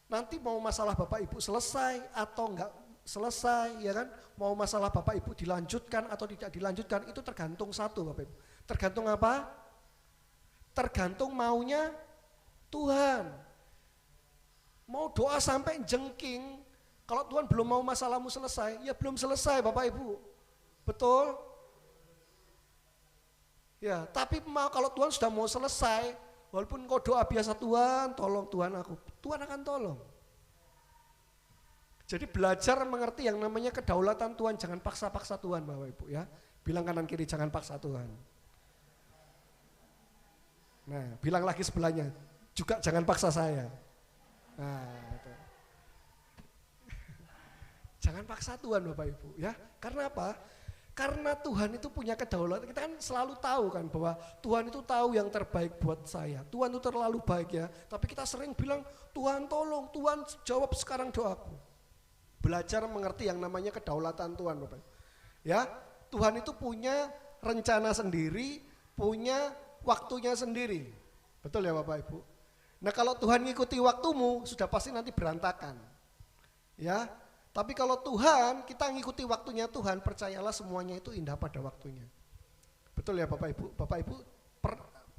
nanti mau masalah Bapak Ibu selesai atau enggak selesai, ya kan? Mau masalah Bapak Ibu dilanjutkan atau tidak dilanjutkan, itu tergantung satu Bapak Ibu. Tergantung apa? Tergantung maunya Tuhan. Mau doa sampai jengking, kalau Tuhan belum mau masalahmu selesai, ya belum selesai Bapak Ibu. Betul? Ya, tapi kalau Tuhan sudah mau selesai, walaupun kau doa biasa, Tuhan tolong Tuhan aku, Tuhan akan tolong. Jadi belajar mengerti yang namanya kedaulatan Tuhan, jangan paksa-paksa Tuhan Bapak Ibu ya. Bilang kanan kiri, jangan paksa Tuhan. Nah, bilang lagi sebelahnya, juga jangan paksa saya. Nah, itu. Jangan paksa Tuhan Bapak Ibu ya. Karena apa? Karena Tuhan itu punya kedaulatan. Kita kan selalu tahu kan bahwa Tuhan itu tahu yang terbaik buat saya. Tuhan itu terlalu baik ya. Tapi kita sering bilang, Tuhan tolong, Tuhan jawab sekarang doaku. Belajar mengerti yang namanya kedaulatan Tuhan Bapak. Ya, Tuhan itu punya rencana sendiri, punya waktunya sendiri. Betul ya Bapak Ibu? Nah kalau Tuhan ngikuti waktumu, sudah pasti nanti berantakan. Ya, tapi kalau Tuhan, kita ngikuti waktunya Tuhan, percayalah semuanya itu indah pada waktunya. Betul ya Bapak Ibu? Bapak Ibu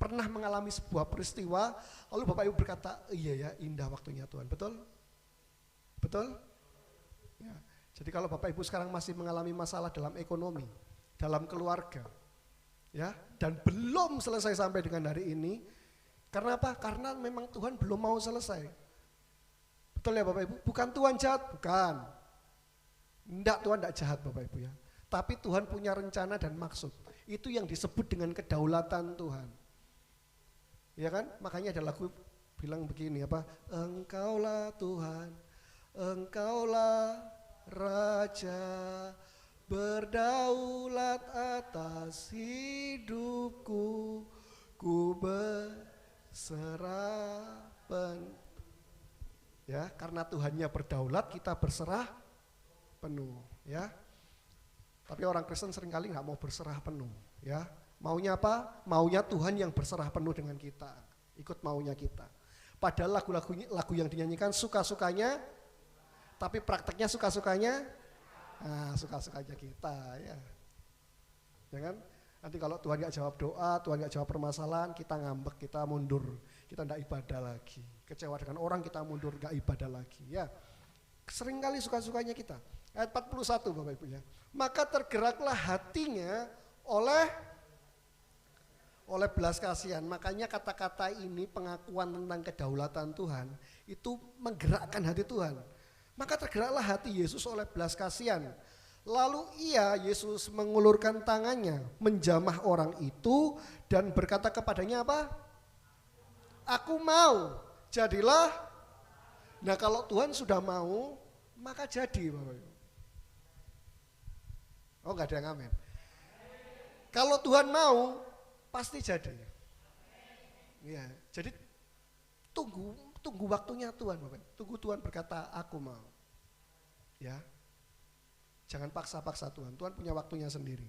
pernah mengalami sebuah peristiwa, lalu Bapak Ibu berkata, iya ya indah waktunya Tuhan. Betul? Betul? Ya. Jadi kalau Bapak Ibu sekarang masih mengalami masalah dalam ekonomi, dalam keluarga, ya, dan belum selesai sampai dengan hari ini, karena apa? Karena memang Tuhan belum mau selesai. Betul ya Bapak Ibu? Bukan Tuhan jahat, bukan. Enggak, Tuhan enggak jahat Bapak Ibu ya. Tapi Tuhan punya rencana dan maksud. Itu yang disebut dengan kedaulatan Tuhan. Ya kan? Makanya ada lagu bilang begini apa? Engkaulah Tuhan, Engkaulah Raja, berdaulat atas hidupku, ku berserah ya, karena Tuhannya berdaulat, kita berserah penuh, ya. Tapi orang Kristen seringkali nggak mau berserah penuh, ya. Maunya apa? Maunya Tuhan yang berserah penuh dengan kita, ikut maunya kita. Padahal lagu yang dinyanyikan suka-sukanya, tapi prakteknya suka-sukanya, nah, suka-sukanya kita, ya. Jangan nanti kalau Tuhan nggak jawab doa, Tuhan nggak jawab permasalahan, kita ngambek, kita mundur, kita nggak ibadah lagi. Kecewa dengan orang, kita mundur, nggak ibadah lagi, ya. Seringkali suka-sukanya kita. Ayat 41 Bapak Ibu ya. Maka tergeraklah hatinya oleh belas kasihan. Makanya kata-kata ini, pengakuan tentang kedaulatan Tuhan, itu menggerakkan hati Tuhan. Maka tergeraklah hati Yesus oleh belas kasihan. Lalu Yesus mengulurkan tangannya, menjamah orang itu dan berkata kepadanya apa? Aku mau, jadilah. Nah kalau Tuhan sudah mau, maka jadi Bapak Ibu. Oh enggak ada yang amin. Kalau Tuhan mau, pasti jadi. Ya, jadi tunggu waktunya Tuhan Bapak. Tunggu Tuhan berkata aku mau. Ya. Jangan paksa-paksa Tuhan. Tuhan punya waktunya sendiri.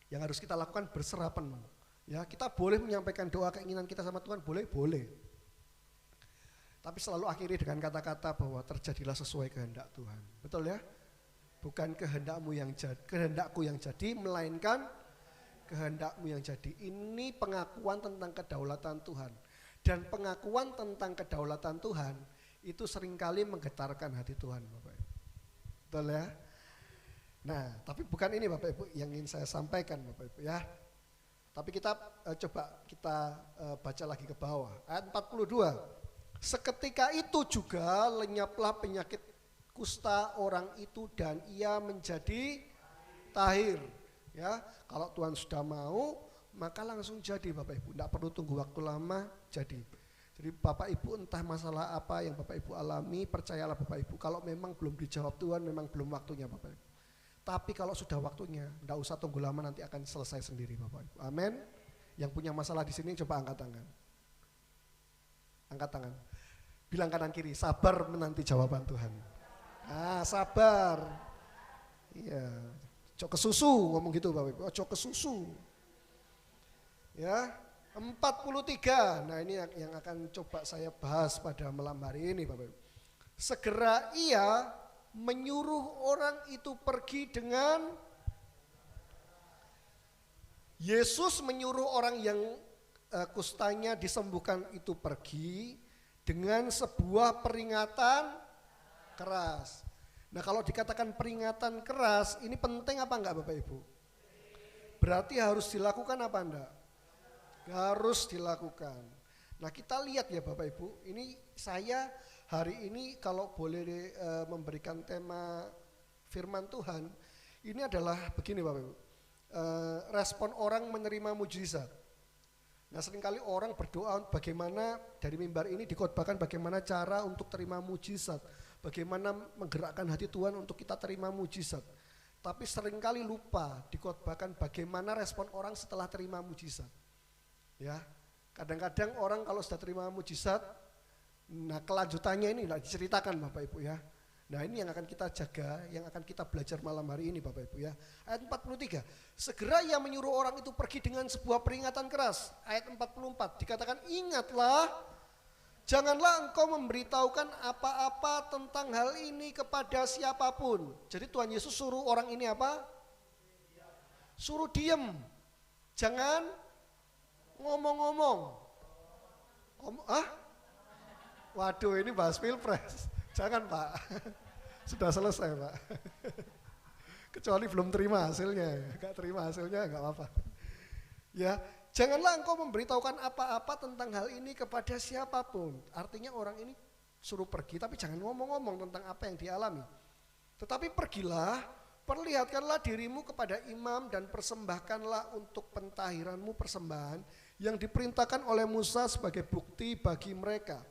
Yang harus kita lakukan berserah penuh. Ya, kita boleh menyampaikan doa keinginan kita sama Tuhan, boleh. Tapi selalu akhiri dengan kata-kata bahwa terjadilah sesuai kehendak Tuhan. Betul ya? Bukan kehendakku yang jadi, melainkan kehendakmu yang jadi. Ini pengakuan tentang kedaulatan Tuhan. Dan pengakuan tentang kedaulatan Tuhan itu seringkali menggetarkan hati Tuhan Bapak Ibu. Betul ya? Nah, tapi bukan ini Bapak Ibu yang ingin saya sampaikan Bapak Ibu ya. Tapi kita coba kita baca lagi ke bawah. Ayat 42. Seketika itu juga lenyaplah penyakit kusta orang itu dan ia menjadi tahir. Ya, kalau Tuhan sudah mau, maka langsung jadi Bapak Ibu. Tidak perlu tunggu waktu lama, jadi. Jadi Bapak Ibu entah masalah apa yang Bapak Ibu alami, percayalah Bapak Ibu, kalau memang belum dijawab Tuhan, memang belum waktunya Bapak Ibu. Tapi kalau sudah waktunya, enggak usah tunggu lama, nanti akan selesai sendiri Bapak Ibu. Amin. Yang punya masalah di sini coba angkat tangan. Angkat tangan. Bilang kanan kiri, sabar menanti jawaban Tuhan. Sabar. Iya. Cok kesusu ngomong gitu Bapak Ibu. Cok kesusu. Ya. 43. Nah, ini yang akan coba saya bahas pada malam hari ini Bapak Ibu. Segera ia menyuruh orang itu pergi dengan Yesus menyuruh orang yang kustanya disembuhkan itu pergi dengan sebuah peringatan keras. Nah, kalau dikatakan peringatan keras, ini penting apa enggak Bapak Ibu? Berarti harus dilakukan apa enggak? Harus dilakukan. Nah, kita lihat ya Bapak Ibu, ini saya hari ini kalau boleh memberikan tema firman Tuhan, ini adalah begini Bapak Ibu, respon orang menerima mujizat. Nah, seringkali orang berdoa bagaimana dari mimbar ini dikhotbahkan bagaimana cara untuk terima mujizat, bagaimana menggerakkan hati Tuhan untuk kita terima mujizat. Tapi seringkali lupa dikhotbahkan bagaimana respon orang setelah terima mujizat. Ya, kadang-kadang orang kalau sudah terima mujizat, nah kelanjutannya ini tidak diceritakan Bapak Ibu ya. Nah, ini yang akan kita jaga, yang akan kita belajar malam hari ini Bapak Ibu ya. Ayat 43, segera ia menyuruh orang itu pergi dengan sebuah peringatan keras. Ayat 44 dikatakan, ingatlah, janganlah engkau memberitahukan apa-apa tentang hal ini kepada siapapun. Jadi Tuhan Yesus suruh orang ini apa? Suruh diem, jangan ngomong-ngomong. Waduh, ini bahas pilpres. Jangan Pak, sudah selesai Pak. Kecuali belum terima hasilnya, gak terima hasilnya gak apa-apa. Ya, janganlah engkau memberitahukan apa-apa tentang hal ini kepada siapapun. Artinya orang ini suruh pergi tapi jangan ngomong-ngomong tentang apa yang dialami. Tetapi pergilah, perlihatkanlah dirimu kepada imam dan persembahkanlah untuk pentahiranmu persembahan yang diperintahkan oleh Musa sebagai bukti bagi mereka.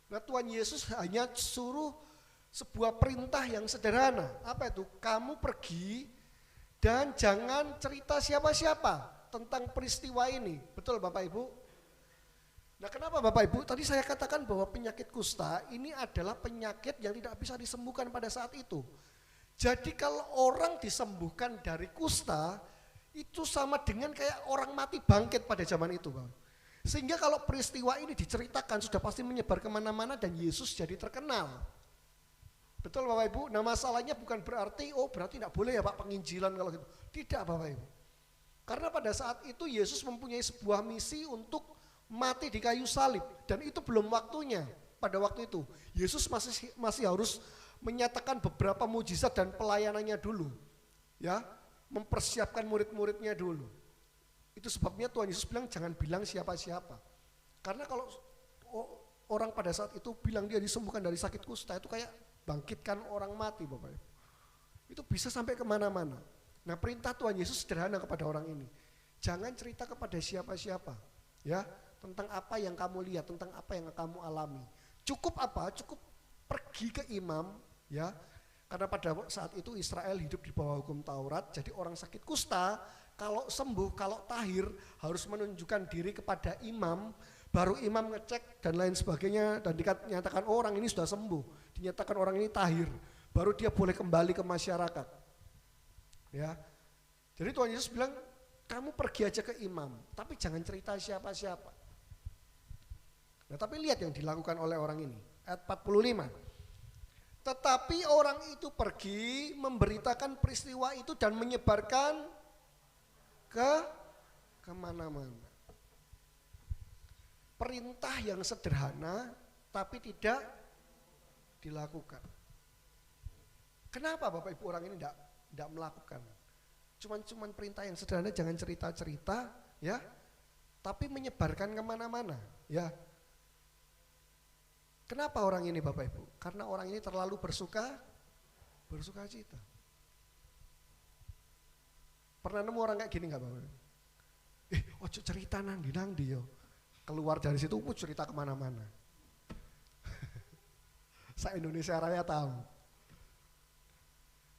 Nah, Tuhan Yesus hanya suruh sebuah perintah yang sederhana. Apa itu? Kamu pergi dan jangan cerita siapa-siapa tentang peristiwa ini. Betul Bapak Ibu? Nah, kenapa Bapak Ibu? Tadi saya katakan bahwa penyakit kusta ini adalah penyakit yang tidak bisa disembuhkan pada saat itu. Jadi kalau orang disembuhkan dari kusta, itu sama dengan kayak orang mati bangkit pada zaman itu Bapak. Sehingga kalau peristiwa ini diceritakan sudah pasti menyebar kemana-mana dan Yesus jadi terkenal. Betul Bapak Ibu? Nah, masalahnya bukan berarti, berarti tidak boleh ya Pak penginjilan kalau gitu. Tidak Bapak Ibu. Karena pada saat itu Yesus mempunyai sebuah misi untuk mati di kayu salib. Dan itu belum waktunya pada waktu itu. Yesus masih harus menyatakan beberapa mujizat dan pelayanannya dulu. Ya, mempersiapkan murid-muridnya dulu. Itu sebabnya Tuhan Yesus bilang jangan bilang siapa-siapa. Karena kalau orang pada saat itu bilang dia disembuhkan dari sakit kusta, itu kayak bangkitkan orang mati Bapak Ibu. Itu bisa sampai kemana-mana. Nah, perintah Tuhan Yesus sederhana kepada orang ini. Jangan cerita kepada siapa-siapa ya tentang apa yang kamu lihat, tentang apa yang kamu alami. Cukup apa? Cukup pergi ke imam ya. Karena pada saat itu Israel hidup di bawah hukum Taurat, jadi orang sakit kusta kalau sembuh, kalau tahir harus menunjukkan diri kepada imam, baru imam ngecek dan lain sebagainya dan dinyatakan orang ini sudah sembuh, dinyatakan orang ini tahir, baru dia boleh kembali ke masyarakat. Ya. Jadi Tuhan Yesus bilang, kamu pergi aja ke imam, tapi jangan cerita siapa-siapa. Nah, tapi lihat yang dilakukan oleh orang ini, ayat 45. Tetapi orang itu pergi memberitakan peristiwa itu dan menyebarkan kemana-mana. Perintah yang sederhana tapi tidak dilakukan. Kenapa Bapak Ibu orang ini tidak melakukan? Cuman perintah yang sederhana, jangan cerita-cerita ya, tapi menyebarkan kemana-mana ya. Kenapa orang ini Bapak Ibu? Karena orang ini terlalu bersuka cita. Pernah nemu orang kayak gini gak Bapak? Ojo cerita nang di yo. Keluar dari situ cerita kemana-mana. Se-Indonesia Raya tahu.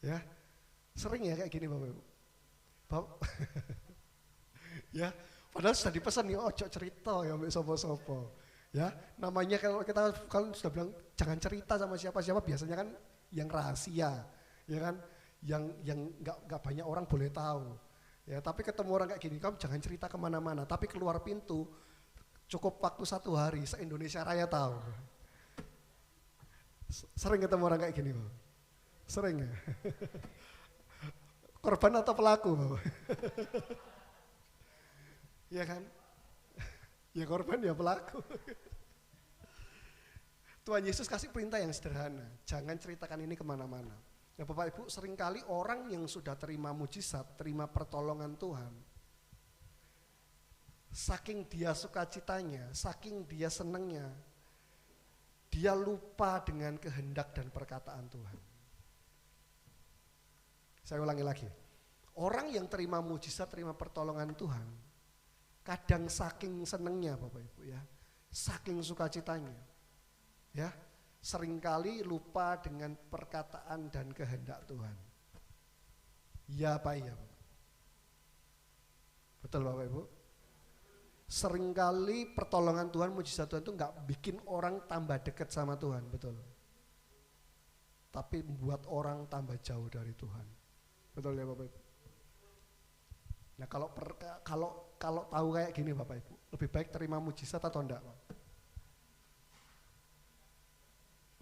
Ya, sering ya kayak gini Bapak Ibu. Ya, padahal sudah dipesan nih, ojo cerita ya mbak sopo-sopo. Ya, namanya kalau kita sudah bilang jangan cerita sama siapa-siapa, biasanya kan yang rahasia, ya kan, yang nggak banyak orang boleh tahu. Ya, tapi ketemu orang kayak gini, kamu jangan cerita kemana-mana, tapi keluar pintu cukup waktu 1 hari, se-Indonesia Raya tahu. Sering ketemu orang kayak gini, Bapak? Sering ya? Korban atau pelaku, Bapak? Iya kan? Ya korban ya pelaku. Tuhan Yesus kasih perintah yang sederhana, jangan ceritakan ini kemana-mana. Nah Bapak Ibu, seringkali orang yang sudah terima mujizat, terima pertolongan Tuhan, saking dia sukacitanya, saking dia senangnya, dia lupa dengan kehendak dan perkataan Tuhan. Saya ulangi lagi, orang yang terima mujizat, terima pertolongan Tuhan, kadang saking senangnya Bapak Ibu ya, saking sukacitanya, ya, seringkali lupa dengan perkataan dan kehendak Tuhan. Ya Pak, iya Bapak. Betul Bapak Ibu? Seringkali pertolongan Tuhan, mujizat Tuhan itu nggak bikin orang tambah dekat sama Tuhan, betul. Tapi membuat orang tambah jauh dari Tuhan. Betul ya Bapak Ibu? Nah kalau tahu kayak gini Bapak Ibu, lebih baik terima mujizat atau enggak?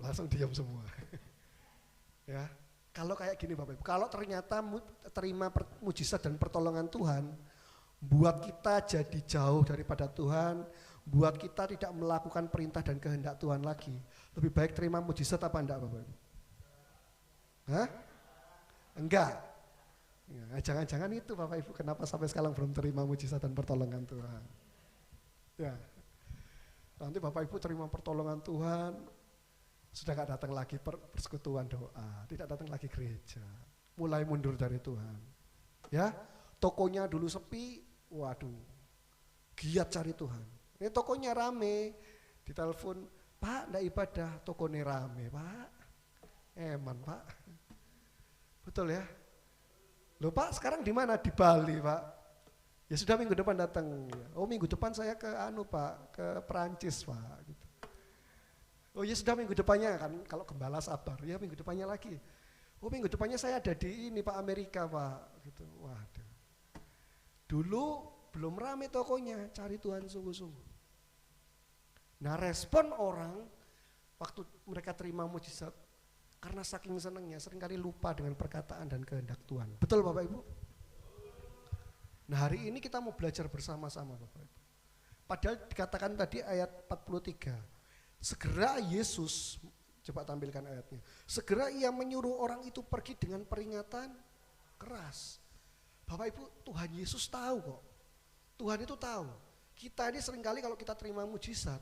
Langsung diam semua. Ya, kalau kayak gini Bapak Ibu, kalau ternyata terima mujizat dan pertolongan Tuhan, buat kita jadi jauh daripada Tuhan, buat kita tidak melakukan perintah dan kehendak Tuhan lagi, lebih baik terima mujizat apa enggak Bapak Ibu? Hah? Enggak. Ya, jangan-jangan itu Bapak Ibu, kenapa sampai sekarang belum terima mujizat dan pertolongan Tuhan? Ya, nanti Bapak Ibu terima pertolongan Tuhan, sudah gak datang lagi persekutuan doa, tidak datang lagi gereja, mulai mundur dari Tuhan. Ya, tokonya dulu sepi, waduh, giat cari Tuhan. Ini tokonya rame, ditelepon, Pak, ndak ibadah, tokonya rame, Pak. Eman, Pak. Betul ya? Loh Pak, sekarang di mana? Di Bali, Pak. Ya sudah minggu depan datang. Oh minggu depan saya ke Pak, ke Perancis, Pak. Gitu. Oh ya sudah minggu depannya kan, kalau gembala sabar, ya minggu depannya lagi. Oh minggu depannya saya ada di ini Pak, Amerika Pak. Gitu. Waduh. Dulu belum rame tokonya, cari Tuhan sungguh-sungguh. Nah respon orang waktu mereka terima mujizat, karena saking senangnya seringkali lupa dengan perkataan dan kehendak Tuhan. Betul Bapak Ibu? Nah hari ini kita mau belajar bersama-sama Bapak Ibu. Padahal dikatakan tadi ayat 43, segera Yesus, coba tampilkan ayatnya, segera ia menyuruh orang itu pergi dengan peringatan keras. Bapak Ibu, Tuhan Yesus tahu kok. Tuhan itu tahu. Kita ini seringkali kalau kita terima mujizat,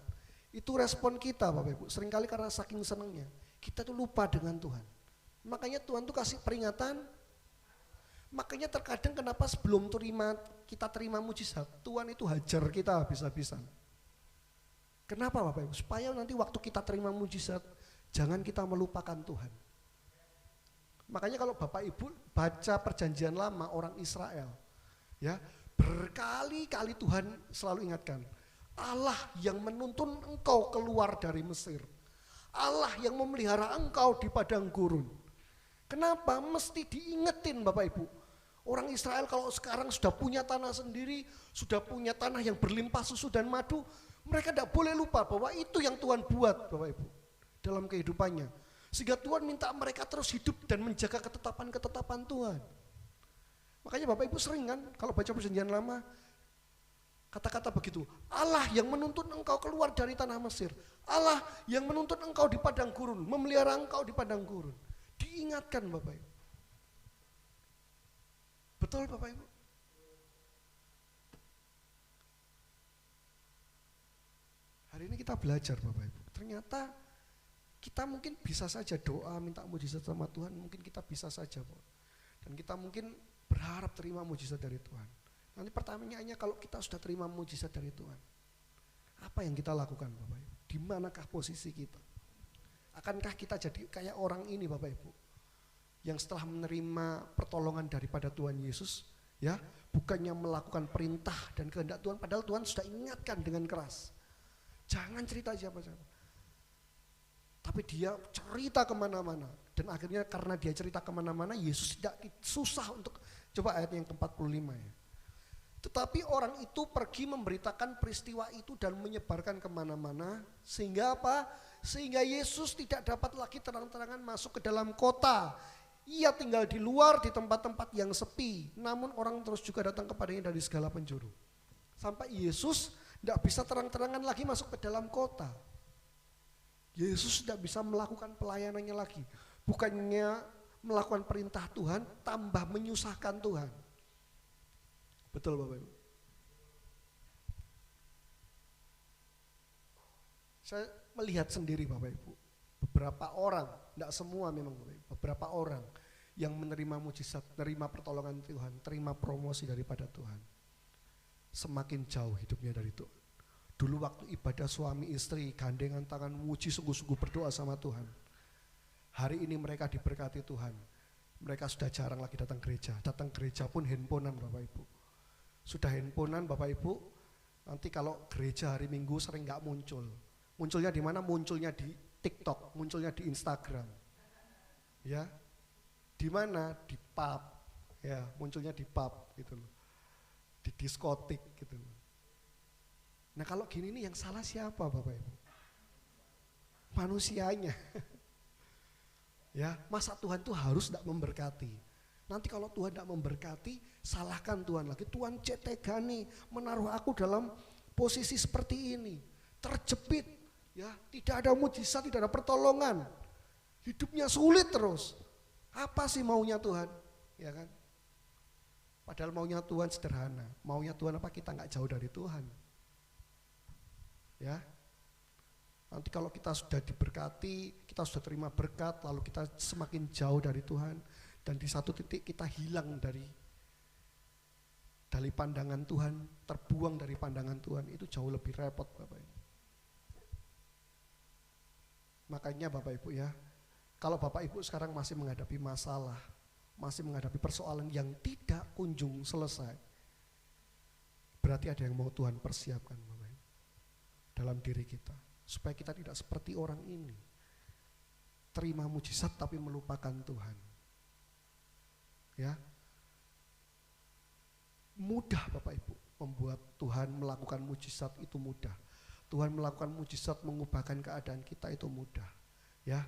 itu respon kita Bapak Ibu, seringkali karena saking senangnya, kita tuh lupa dengan Tuhan. Makanya Tuhan tuh kasih peringatan. Makanya terkadang kenapa sebelum kita terima mujizat, Tuhan itu hajar kita habis-habisan. Kenapa Bapak Ibu? Supaya nanti waktu kita terima mujizat, jangan kita melupakan Tuhan. Makanya kalau Bapak Ibu baca perjanjian lama orang Israel, ya berkali-kali Tuhan selalu ingatkan, Allah yang menuntun engkau keluar dari Mesir, Allah yang memelihara engkau di padang gurun. Kenapa? Mesti diingetin Bapak Ibu. Orang Israel kalau sekarang sudah punya tanah sendiri, sudah punya tanah yang berlimpah susu dan madu, mereka tidak boleh lupa bahwa itu yang Tuhan buat Bapak Ibu dalam kehidupannya. Sehingga Tuhan minta mereka terus hidup dan menjaga ketetapan-ketetapan Tuhan. Makanya Bapak Ibu sering kan kalau baca perjanjian lama, kata-kata begitu, Allah yang menuntun engkau keluar dari tanah Mesir, Allah yang menuntun engkau di padang gurun, memelihara engkau di padang gurun. Diingatkan Bapak Ibu. Betul Bapak Ibu? Hari ini kita belajar Bapak Ibu, ternyata kita mungkin bisa saja doa minta mujizat sama Tuhan, mungkin kita bisa saja Pak. Dan kita mungkin berharap terima mujizat dari Tuhan. Nanti pertanyaannya kalau kita sudah terima mujizat dari Tuhan, Apa yang kita lakukan Bapak Ibu? Di manakah posisi kita? Akankah kita jadi kayak orang ini Bapak Ibu? Yang setelah menerima pertolongan daripada Tuhan Yesus, ya, bukannya melakukan perintah dan kehendak Tuhan, padahal Tuhan sudah ingatkan dengan keras. Jangan cerita siapa-siapa. Tapi dia cerita kemana-mana. Dan akhirnya karena dia cerita kemana-mana, Yesus tidak susah untuk, coba ayat yang ke-45 ya. Tetapi orang itu pergi memberitakan peristiwa itu dan menyebarkan kemana-mana. Sehingga apa? Sehingga Yesus tidak dapat lagi terang-terangan masuk ke dalam kota. Ia tinggal di luar di tempat-tempat yang sepi. Namun orang terus juga datang kepadanya dari segala penjuru. Sampai Yesus tidak bisa terang-terangan lagi masuk ke dalam kota. Yesus tidak bisa melakukan pelayanannya lagi. Bukannya melakukan perintah Tuhan, tambah menyusahkan Tuhan. Betul Bapak Ibu. Saya melihat sendiri Bapak Ibu. Beberapa orang, tidak semua memang Bapak Ibu, beberapa orang yang menerima mujizat, menerima pertolongan Tuhan, terima promosi daripada Tuhan. Semakin jauh hidupnya dari Tuhan. Dulu waktu ibadah suami istri, gandengan tangan, muji sungguh-sungguh berdoa sama Tuhan. Hari ini mereka diberkati Tuhan. Mereka sudah jarang lagi datang gereja. Datang gereja pun handphonean Bapak Ibu. Sudah handphonean Bapak Ibu, nanti kalau gereja hari Minggu sering nggak muncul. Munculnya di mana? Munculnya di TikTok, munculnya di Instagram. Ya. Di mana? Di pub. Ya, munculnya di pub gitu loh. Di diskotik gitu loh. Nah kalau gini nih yang salah siapa Bapak Ibu? Manusianya. Ya, masa Tuhan tuh harus tidak memberkati. Nanti kalau Tuhan tidak memberkati, salahkan Tuhan lagi. Tuhan tega nih menaruh aku dalam posisi seperti ini. Terjepit, ya, tidak ada mujizat, tidak ada pertolongan. Hidupnya sulit terus. Apa sih maunya Tuhan? Ya kan? Padahal maunya Tuhan sederhana. Maunya Tuhan apa? Kita nggak jauh dari Tuhan. Ya, nanti kalau kita sudah diberkati, kita sudah terima berkat, lalu kita semakin jauh dari Tuhan, dan di satu titik kita hilang dari pandangan Tuhan, terbuang dari pandangan Tuhan, itu jauh lebih repot Bapak Ibu. Makanya Bapak Ibu ya, kalau Bapak Ibu sekarang masih menghadapi masalah, masih menghadapi persoalan yang tidak kunjung selesai, berarti ada yang mau Tuhan persiapkan Bapak Ibu dalam diri kita, supaya kita tidak seperti orang ini, terima mujizat tapi melupakan Tuhan. Ya, mudah Bapak Ibu membuat Tuhan melakukan mujizat, itu mudah. Tuhan melakukan mujizat mengubahkan keadaan kita, itu mudah. Ya,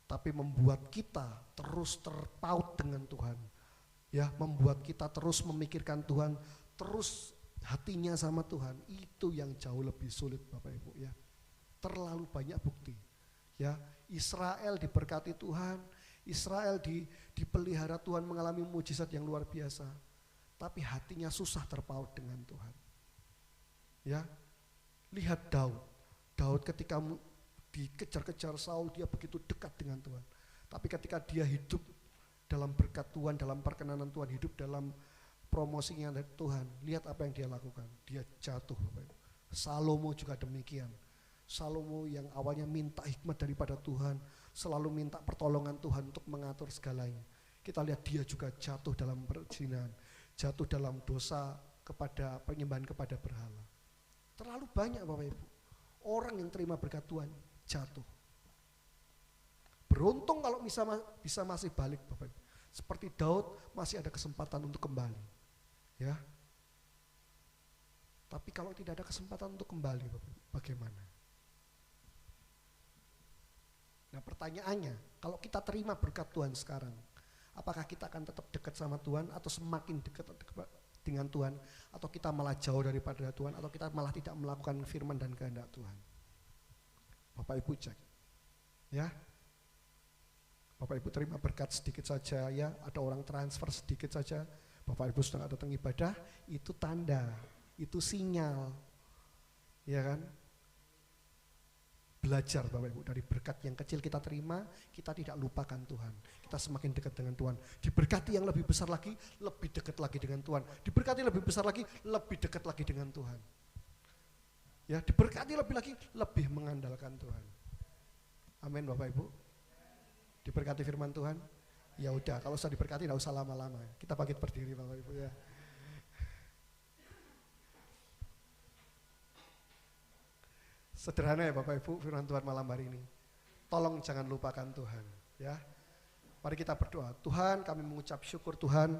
tapi membuat kita terus terpaut dengan Tuhan, ya, membuat kita terus memikirkan Tuhan, terus hatinya sama Tuhan, itu yang jauh lebih sulit Bapak Ibu ya. Terlalu banyak bukti. Ya, Israel diberkati Tuhan, Israel dipelihara Tuhan, mengalami mujizat yang luar biasa. Tapi hatinya susah terpaut dengan Tuhan. Ya. Lihat Daud. Daud ketika dikejar-kejar Saul, dia begitu dekat dengan Tuhan. Tapi ketika dia hidup dalam berkat Tuhan, dalam perkenanan Tuhan, hidup dalam promosinya dari Tuhan, lihat apa yang dia lakukan. Dia jatuh Bapak Ibu. Salomo juga demikian. Salomo yang awalnya minta hikmat daripada Tuhan, selalu minta pertolongan Tuhan untuk mengatur segalanya. Kita lihat dia juga jatuh dalam perzinahan, jatuh dalam dosa kepada penyembahan kepada berhala. Terlalu banyak Bapak Ibu, orang yang terima berkat Tuhan jatuh. Beruntung kalau bisa masih balik Bapak Ibu. Seperti Daud masih ada kesempatan untuk kembali. Ya. Tapi kalau tidak ada kesempatan untuk kembali, bagaimana? Nah pertanyaannya, kalau kita terima berkat Tuhan sekarang, apakah kita akan tetap dekat sama Tuhan atau semakin dekat dengan Tuhan, atau kita malah jauh daripada Tuhan, atau kita malah tidak melakukan firman dan kehendak Tuhan? Bapak Ibu cek, ya. Bapak Ibu terima berkat sedikit saja, ya, ada orang transfer sedikit saja, Bapak Ibu sudah datang ibadah, itu tanda, itu sinyal, ya kan? Belajar Bapak Ibu dari berkat yang kecil kita terima, kita tidak lupakan Tuhan, kita semakin dekat dengan Tuhan. Diberkati yang lebih besar lagi, lebih dekat lagi dengan Tuhan. Diberkati lebih besar lagi, lebih dekat lagi dengan Tuhan. Ya, diberkati lebih lagi, lebih mengandalkan Tuhan. Amin Bapak Ibu. Diberkati firman Tuhan. Ya udah, kalau sudah diberkati enggak usah lama-lama. Kita bangkit berdiri Bapak Ibu ya. Sederhana ya Bapak Ibu firman Tuhan malam hari ini. Tolong jangan lupakan Tuhan ya. Mari kita berdoa. Tuhan, kami mengucap syukur Tuhan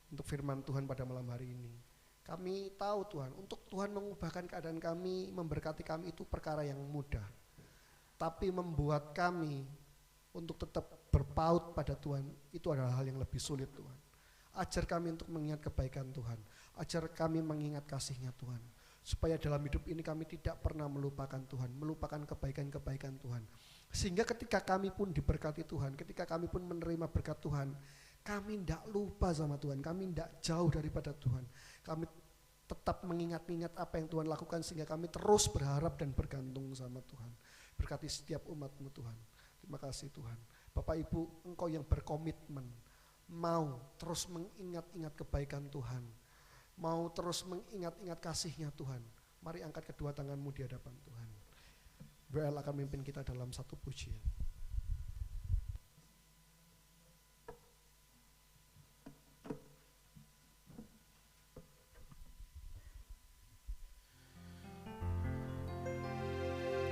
untuk firman Tuhan pada malam hari ini. Kami tahu Tuhan, untuk Tuhan mengubahkan keadaan kami, memberkati kami itu perkara yang mudah. Tapi membuat kami untuk tetap berpaut pada Tuhan, itu adalah hal yang lebih sulit Tuhan. Ajar kami untuk mengingat kebaikan Tuhan. Ajar kami mengingat kasih-Nya Tuhan. Supaya dalam hidup ini kami tidak pernah melupakan Tuhan, melupakan kebaikan-kebaikan Tuhan. Sehingga ketika kami pun diberkati Tuhan, ketika kami pun menerima berkat Tuhan, kami tidak lupa sama Tuhan, kami tidak jauh daripada Tuhan. Kami tetap mengingat-ingat apa yang Tuhan lakukan sehingga kami terus berharap dan bergantung sama Tuhan. Berkati setiap umat-Mu Tuhan. Terima kasih Tuhan. Bapak Ibu, Engkau yang berkomitmen, mau terus mengingat-ingat kebaikan Tuhan, mau terus mengingat-ingat kasih-Nya Tuhan. Mari angkat kedua tanganmu di hadapan Tuhan. WL akan memimpin kita dalam satu pujian.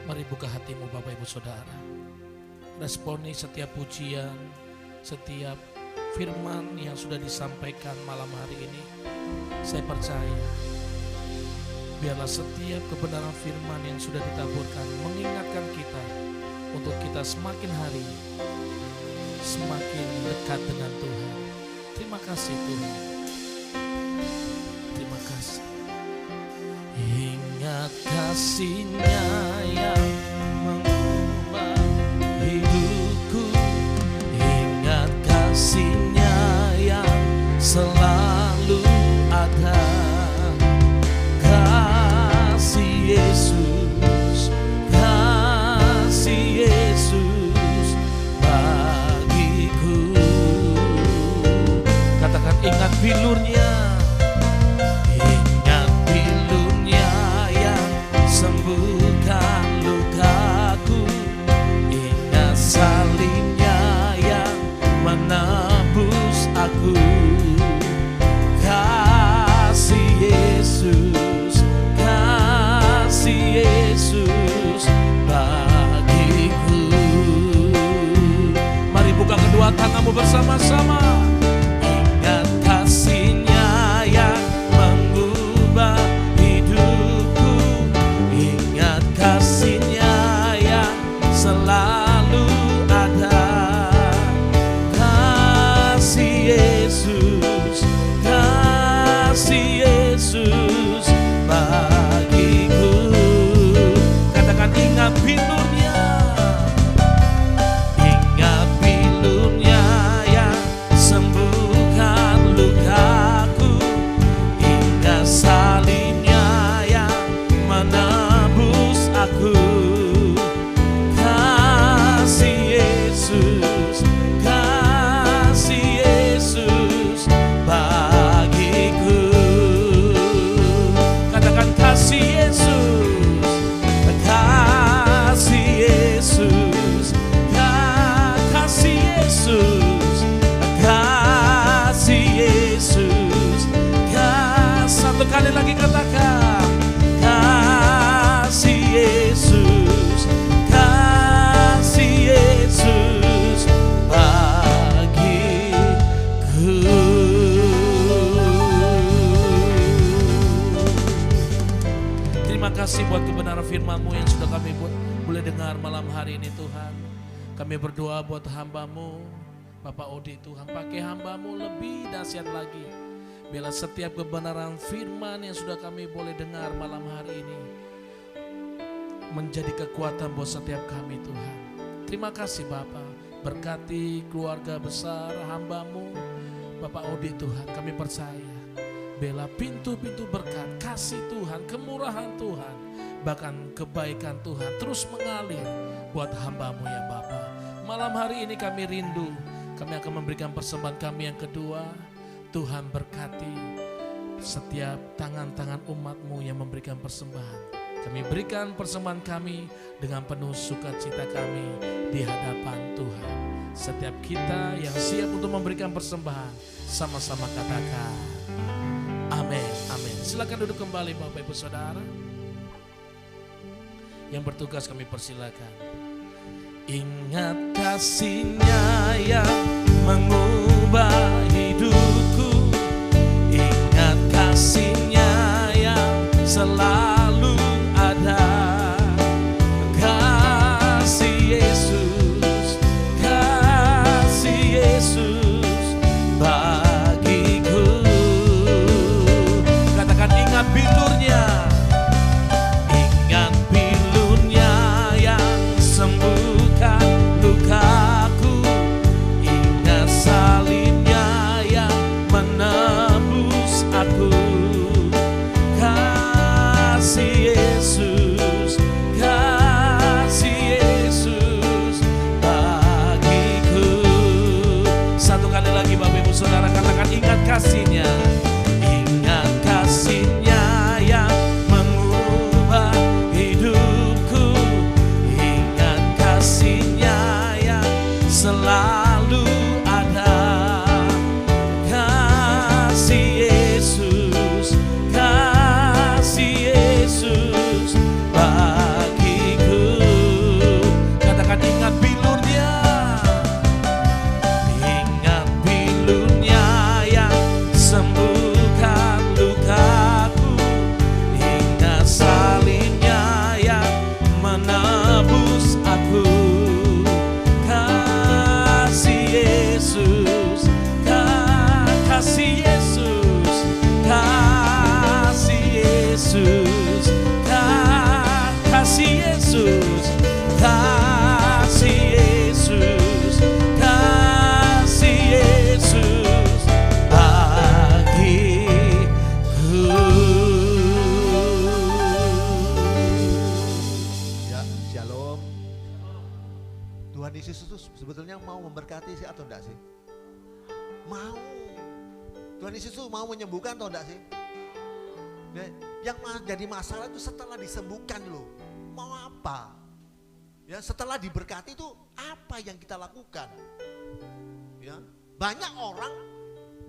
Mari buka hatimu Bapak Ibu Saudara. Responi setiap pujian, setiap firman yang sudah disampaikan malam hari ini. Saya percaya biarlah setiap kebenaran firman yang sudah ditaburkan mengingatkan kita untuk kita semakin hari semakin dekat dengan Tuhan. Terima kasih Tuhan. Terima kasih. Ingat kasih-Nya yang mengubah hidupku, ingat kasih-Nya yang selalu ada. Kasih Yesus, kasih Yesus bagiku. Katakan ingat bilur-Nya, ingat bilur-Nya yang sembuhkan lukaku, ingat salib-Nya yang menebus aku. Kasih Yesus, kasih Yesus bagiku. Mari buka kedua tanganmu bersama-sama. Ingat kasih-Nya yang mengubah hidupku, ingat kasih-Nya yang selalu ada. Kasih Yesus, kasih Yesus bagiku. Katakan ingat bilur-Nya, ingat bilur-Nya yang sembuhkan lukaku, ingat salib-Nya yang menebus aku. Kasih Yesus, kasih Yesus bagiku. Katakan kasih Yesus, kasih Yesus, kasih Yesus, kasih Yesus. Satu kali lagi katakan kasih Yesus, kasih Yesus bagiku. Terima kasih buat kebenaran firman-Mu yang sudah kami boleh dengar malam hari ini Tuhan. Kami berdoa buat hamba-Mu Bapak Odi Tuhan, pakai hamba-Mu lebih dahsyat lagi. Biarlah setiap kebenaran firman yang sudah kami boleh dengar malam hari ini menjadi kekuatan buat setiap kami Tuhan. Terima kasih Bapak, berkati keluarga besar hamba-Mu Bapak Odi Tuhan. Kami percaya bela pintu-pintu berkat, kasih Tuhan, kemurahan Tuhan, bahkan kebaikan Tuhan terus mengalir buat hamba-Mu ya Bapa. Malam hari ini kami rindu, kami akan memberikan persembahan kami yang kedua. Tuhan berkati setiap tangan-tangan umat-Mu yang memberikan persembahan. Kami berikan persembahan kami dengan penuh sukacita kami di hadapan Tuhan. Setiap kita yang siap untuk memberikan persembahan, sama-sama katakan amin, amin. Silakan duduk kembali Bapak Ibu Saudara. Yang bertugas kami persilakan. Ingat kasih-Nya yang mengubah hidupku, ingat kasih-Nya yang selalu ada. Kasih Yesus, kasih Yesus bagiku. Katakan ingat bilurnya, ingat bilurnya yang sembuhkan lukaku, ingat salibnya yang menebus aku. Kasih Yesus, kasih Yesus bagiku. Satu kali lagi Bapak Ibu Saudara katakan ingat kasih-Nya, ingat kasih-Nya yang mengubah hidupku, ingat kasih-Nya yang selalu ada. Kasih Yesus, kasih Yesus bagiku. Katakan ingat bilurnya, ingat bilurnya yang sembuhkan lukaku, ingat salibnya yang menebus aku. Kasih Yesus, kasih Yesus, kasih Yesus, kasih Yesus, kasih Yesus, kasih Yesus bagiku. Ya, shalom. Tuhan Yesus itu sebetulnya mau memberkati sih atau enggak sih? Mau. Tuhan Yesus itu mau menyembuhkan atau enggak sih? Nah, yang jadi masalah itu setelah disembuhkan loh. Mau apa? Ya, setelah diberkati itu apa yang kita lakukan? Ya, banyak orang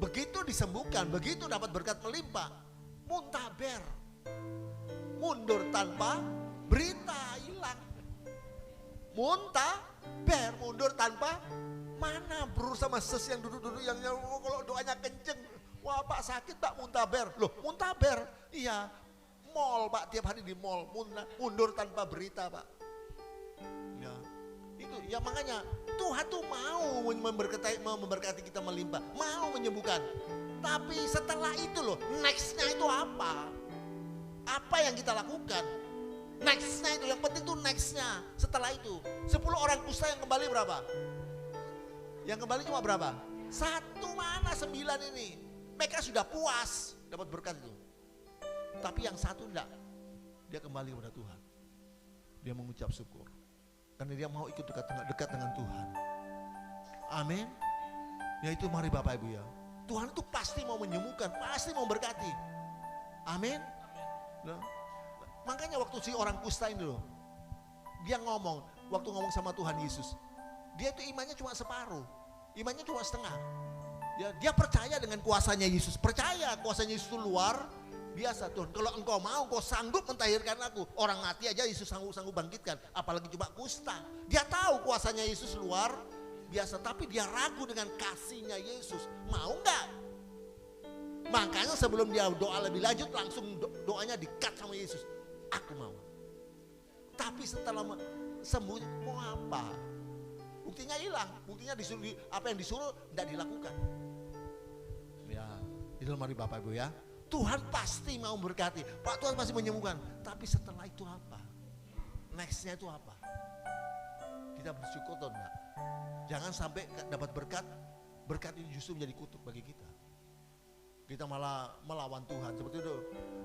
begitu disembuhkan, begitu dapat berkat melimpah, muntaber, mundur tanpa berita, hilang. Muntaber, mundur tanpa mana bro sama ses yang duduk-duduk yang kalau doanya kenceng. Wah Pak sakit Pak muntaber. Loh muntaber? Iya. Mall Pak, tiap hari di mall. Mundur tanpa berita Pak. Ya. Itu ya makanya Tuhan tuh mau memberkati kita melimpah. Mau menyembuhkan. Tapi setelah itu loh, nextnya itu apa? Apa yang kita lakukan? Nextnya itu, yang penting tuh nextnya. Setelah itu 10 orang kusta yang kembali berapa? Yang kembali cuma berapa? 1 mana 9 ini. Mereka sudah puas dapat berkat itu. Tapi yang 1 enggak. Dia kembali kepada Tuhan. Dia mengucap syukur. Karena dia mau ikut dekat dengan Tuhan. Amin. Ya itu mari Bapak Ibu ya. Tuhan itu pasti mau menyembuhkan, pasti mau berkati. Amin. Nah, makanya waktu si orang kusta ini loh. Dia waktu ngomong sama Tuhan Yesus. Dia itu imannya cuma separuh. Imannya cuma setengah. Ya, dia percaya dengan kuasanya Yesus. Percaya kuasanya Yesus itu luar biasa. Tuhan, kalau engkau mau, engkau sanggup mentahirkan aku. Orang mati aja Yesus sanggup bangkitkan. Apalagi cuma kusta. Dia tahu kuasanya Yesus luar biasa. Tapi dia ragu dengan kasihnya Yesus. Mau enggak? Makanya sebelum dia doa lebih lanjut, langsung doanya di-cut sama Yesus. Aku mau. Tapi setelah sembuh, mau apa? Buktinya hilang. Buktinya apa yang disuruh tidak dilakukan. Ya, itu mari Bapak Ibu ya. Tuhan pasti mau memberkati. Pak Tuhan pasti menyembuhkan. Tapi setelah itu apa? Nextnya itu apa? Kita bersyukur atau enggak? Jangan sampai dapat berkat ini justru menjadi kutuk bagi kita. Kita malah melawan Tuhan. Seperti itu.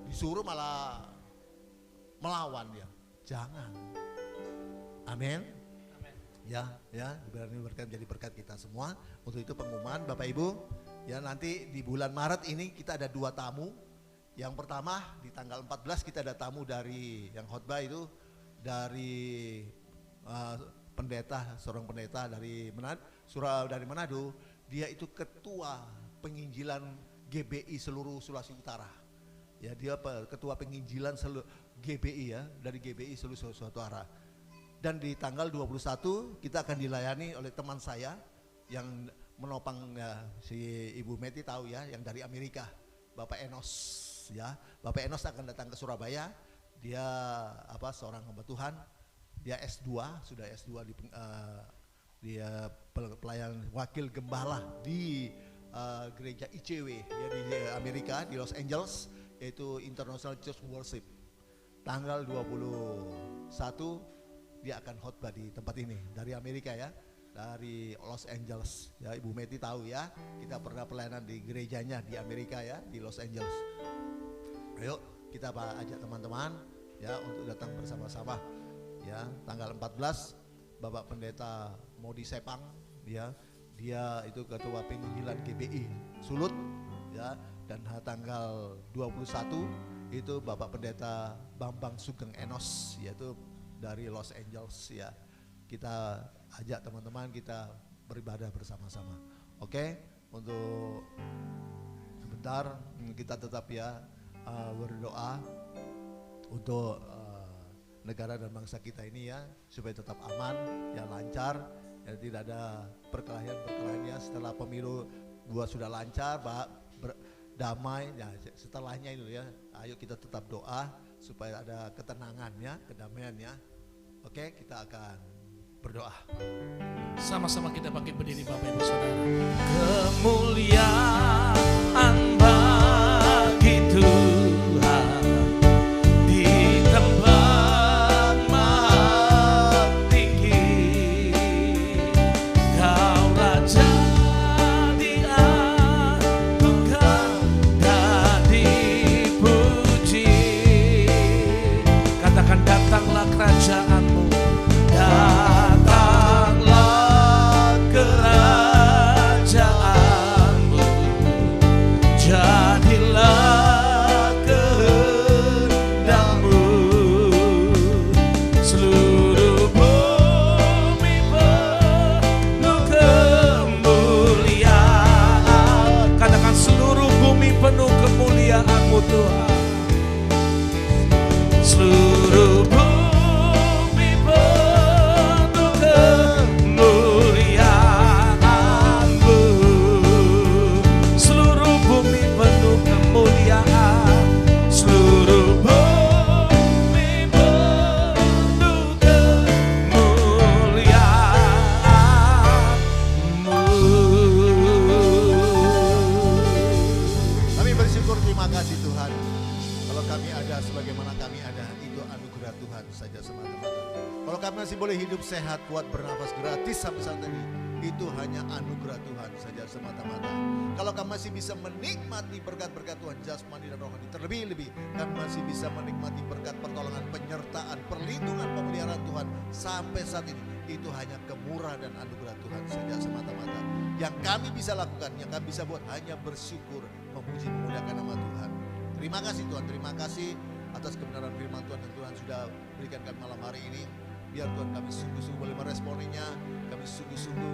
Disuruh malah melawan dia. Jangan. Amin. Ya, berarti berkat jadi berkat kita semua. Untuk itu pengumuman Bapak Ibu, ya nanti di bulan Maret ini kita ada 2 tamu Yang pertama di tanggal 14 kita ada tamu dari yang khotbah itu dari pendeta, seorang pendeta dari Manado. Dia itu ketua penginjilan GBI seluruh Sulawesi Utara. Ya, dia ketua penginjilan GBI ya, dari GBI seluruh Sulawesi Utara. Dan di tanggal 21 kita akan dilayani oleh teman saya yang menopang si Ibu Meti tahu ya, yang dari Amerika, Bapak Enos ya. Bapak Enos akan datang ke Surabaya. Dia seorang hamba Tuhan. Dia S2, sudah S2 dia pelayan wakil gembala di gereja ICW ya, di Amerika, di Los Angeles, yaitu International Church Worship. Tanggal 21 dia akan khotbah di tempat ini dari Amerika ya, dari Los Angeles ya. Ibu Meti tahu ya, kita pernah pelayanan di gerejanya di Amerika ya, di Los Angeles. Ayo kita ajak teman-teman ya untuk datang bersama-sama ya. Tanggal 14 Bapak Pendeta Modi Sepang ya, dia itu ketua penginjilan GBI Sulut ya. Dan tanggal 21 itu Bapak Pendeta Bambang Sugeng Enos, yaitu dari Los Angeles ya. Kita ajak teman-teman kita beribadah bersama-sama. Oke, untuk sebentar kita tetap ya berdoa untuk negara dan bangsa kita ini ya, supaya tetap aman, ya lancar, ya tidak ada perkelahian ya. Setelah pemilu sudah lancar, damai, ya setelahnya itu ya, ayo kita tetap doa supaya ada ketenangannya, kedamaiannya. Oke, kita akan berdoa. Sama-sama kita pakai berdiri Bapak Ibu Saudara. Kemuliaan bagi Tuhan di tempat maha tinggi. Kau Raja dianugerahkan dan dipuji. Katakan datanglah kerajaanmu, datanglah kerajaanmu, jadilah kehendakmu. Seluruh bumi penuh kemuliaan. Katakan seluruh bumi penuh kemuliaan-Mu Tuhan. Seluruh bumi penuh kemuliaan-Mu. Seluruh bumi penuh kemuliaan. Seluruh bumi penuh kemuliaan-Mu. Kami bersyukur, terima kasih Tuhan. Kalau kami ada sebagaimana kami ada, itu anugerah Tuhan saja semata-mata. Kalau kami masih boleh hidup sehat, kuat, bernafas gratis sampai saat ini, itu hanya anugerah Tuhan saja semata-mata. Kalau kami masih bisa menikmati berkat-berkat Tuhan jasmani dan rohani, terlebih-lebih kami masih bisa menikmati berkat pertolongan, penyertaan, perlindungan, pemeliharaan Tuhan sampai saat ini, itu hanya kemurahan dan anugerah Tuhan saja semata-mata. Yang kami bisa lakukan, yang kami bisa buat hanya bersyukur, memuji, memuliakan nama Tuhan. Terima kasih Tuhan, terima kasih atas kebenaran firman Tuhan yang Tuhan sudah berikan kami malam hari ini. Biar Tuhan kami sungguh-sungguh boleh meresponinya, kami sungguh-sungguh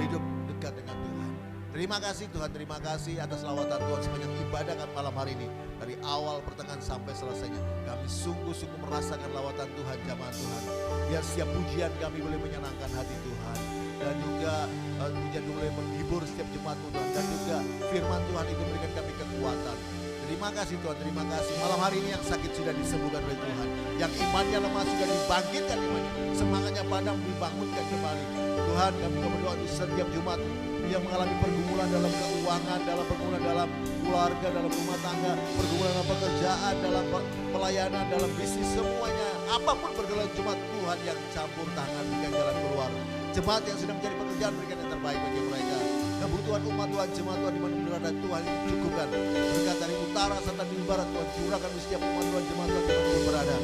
hidup dekat dengan Tuhan. Terima kasih Tuhan, terima kasih atas lawatan Tuhan sepanjang ibadah kami malam hari ini. Dari awal, pertengahan sampai selesainya, kami sungguh-sungguh merasakan lawatan Tuhan, jamaah Tuhan. Biar setiap pujian kami boleh menyenangkan hati Tuhan. Dan juga pujian boleh menghibur setiap jemaat Tuhan. Dan juga firman Tuhan itu memberikan kami kekuatan. Terima kasih Tuhan, terima kasih. Malam hari ini yang sakit sudah disembuhkan oleh Tuhan. Yang imannya lemah sudah dibangkitkan imannya. Semangatnya padam dibangunkan kembali. Tuhan, kami berdoa untuk setiap Jumat yang mengalami pergumulan dalam keuangan, dalam pergumulan dalam keluarga, dalam rumah tangga, pergumulan dalam pekerjaan, dalam pelayanan, dalam bisnis, semuanya. Apapun bergerak Jumat, Tuhan yang campur tangan berikan jalan keluar. Jemaat yang sedang mencari pekerjaan berikan yang terbaik bagi mereka. Kebutuhan umat Tuhan, jemaat Tuhan di mana berada Tuhan itu cukupkan. Berkat dari utara serta di barat Tuhan curahkan di setiap umat Tuhan, jemaat Tuhan di mana berada.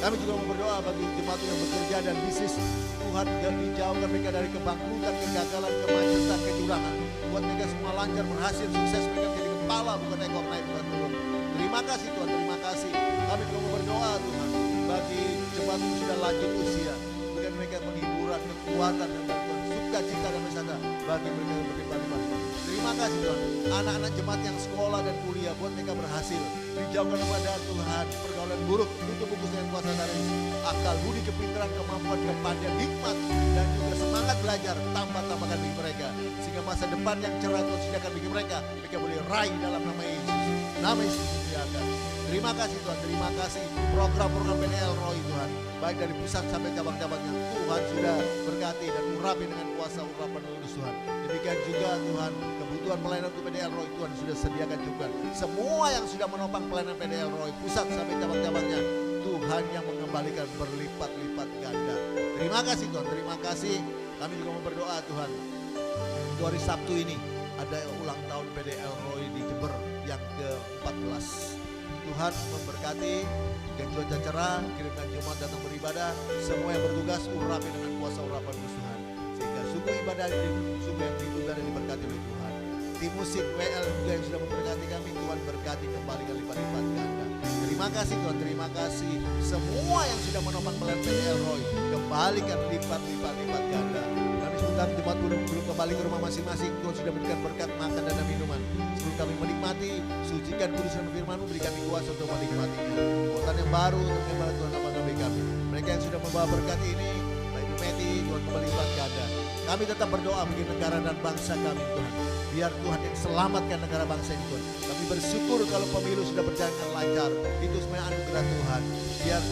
Kami juga mau berdoa bagi jemaat yang bekerja dan bisnis. Tuhan yang dijauhkan mereka dari kebangkrutan, kegagalan, kemacetan, kecurangan. Buat mereka semua lancar, berhasil, sukses, mereka menjadi kepala bukan ekor, naik bukan turun. Terima kasih Tuhan, terima kasih. Kami juga mau berdoa Tuhan bagi jemaat yang sudah lanjut usia. Berikan mereka penghiburan, kekuatan, dan bantuan, sukacita dan bersama bagi mereka yang berlimpah-limpah. Terima kasih Tuhan. Anak-anak jemaat yang sekolah dan kuliah buat mereka berhasil. Dijauhkan kepada Tuhan pergaulan buruk, tutup bungkus dengan kuasa darah Yesus. Akal, budi, kepintaran, kemampuan, kepandaian, hikmat, dan juga semangat belajar tambahkan bagi mereka. Sehingga masa depan yang cerah Tuhan sediakan bagi mereka boleh raih dalam nama Yesus. Nama Yesus dimuliakan. Terima kasih Tuhan, terima kasih program-program PDL Roy Tuhan. Baik dari pusat sampai cabang-cabangnya, Tuhan sudah berkati dan urapi dengan kuasa urapan kudus Tuhan. Demikian juga Tuhan, kebutuhan pelayanan untuk PDL Roy Tuhan sudah sediakan juga. Semua yang sudah menopang pelayanan PDL Roy, pusat sampai cabang-cabangnya, Tuhan yang mengembalikan berlipat-lipat ganda. Terima kasih Tuhan, terima kasih. Kami juga mau berdoa Tuhan. Untuk hari Sabtu ini ada ulang tahun PDL Roy di Jember yang ke-14. Tuhan memberkati, berikan cuaca cerah, kirimkan jemaat datang beribadah, semua yang bertugas urapi dengan kuasa urapan Tuhan. Sehingga suku ibadah yang diberkati oleh Tuhan. Tim musik WL juga yang sudah memberkati kami, Tuhan berkati kembali lipat-lipat ganda. Terima kasih Tuhan, terima kasih. Semua yang sudah menopang pelayanan PDL Roy, kembalikan lipat-lipat ganda. Kami sebentar jemaat belum kembali ke rumah masing-masing. Tuhan sudah berikan berkat makan dan minuman. Sebelum kami menikmati, sucikan kudus dan firman-Mu, beri kami kuasa untuk menikmatinya. Kekuatan yang baru untuk membantu Tuhan apa bagi kami. Mereka yang sudah membawa berkat ini, Bapak Ibu Meti, Tuhan kembali lipat ganda. Kami tetap berdoa bagi negara dan bangsa kami Tuhan. Biar Tuhan yang selamatkan negara bangsa ini Tuhan. Kami bersyukur kalau pemilu sudah berjalan dengan lancar. Itu sebenarnya anugerah Tuhan. Biar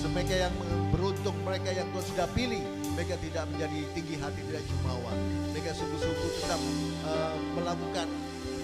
mereka yang beruntung, mereka yang Tuhan sudah pilih, mereka tidak menjadi tinggi hati, tidak jumawa. Mereka sungguh-sungguh tetap melakukan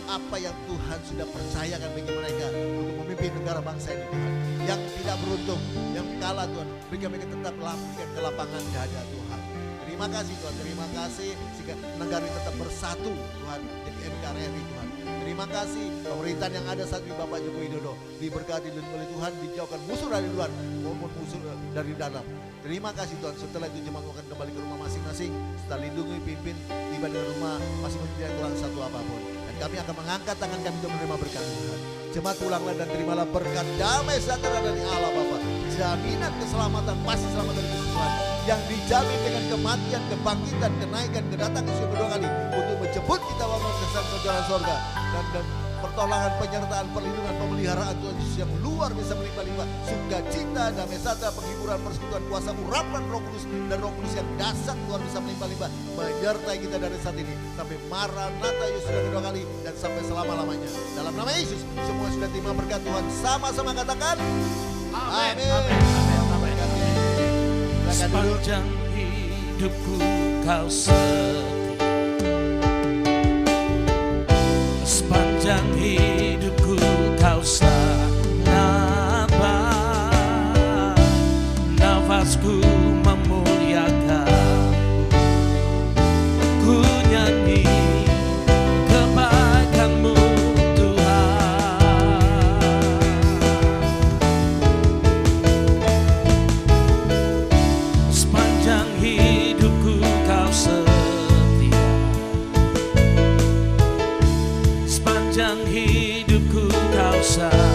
apa yang Tuhan sudah percayakan bagi mereka untuk memimpin negara bangsa ini Tuhan. Yang tidak beruntung, yang kalah Tuhan, mereka tetap lakukan ke lapangan dada Tuhan. Terima kasih Tuhan, terima kasih sehingga negara ini tetap bersatu Tuhan, jadi NKRI Tuhan. Terima kasih pemerintahan yang ada saat ini Bapak Joko Widodo diberkati oleh Tuhan, dijauhkan musuh dari luar maupun musuh dari dalam. Terima kasih Tuhan. Setelah itu jemaat akan kembali ke rumah masing-masing. Setelah lindungi, pimpin, tiba di rumah masing-masing tidak kurang satu apapun. Dan kami akan mengangkat tangan kami untuk menerima berkat Tuhan. Jemaat pulanglah dan terimalah berkat damai sejahtera dari Allah Bapa. Jaminan keselamatan, pasti selamat dari Tuhan. Yang dijamin dengan kematian, kebangkitan, kenaikan, kedatangan Yesus kedua kali untuk menjemput kita bangun ke jalan surga dan pertolongan, penyertaan, perlindungan, pemeliharaan Tuhan Yesus yang luar biasa melimpah-limpah, sukacita, damai sejahtera, penghiburan, persekutuan, kuasa urapan Roh Kudus dan Roh Kudus yang dasar luar biasa melimpah-limpah menyertai kita dari saat ini sampai Maranatha Yesus sudah kedua kali dan sampai selama-lamanya. Dalam nama Yesus semua sudah terima berkat Tuhan, sama-sama katakan amin. Sepanjang hidupku kau setia, sepanjang hidupku kau selamat, nafasku memuliakan, ku nyanyi kebaikan-Mu Tuhan. Sepanjang hidupku kau setia, sepanjang hidupku kau sayang.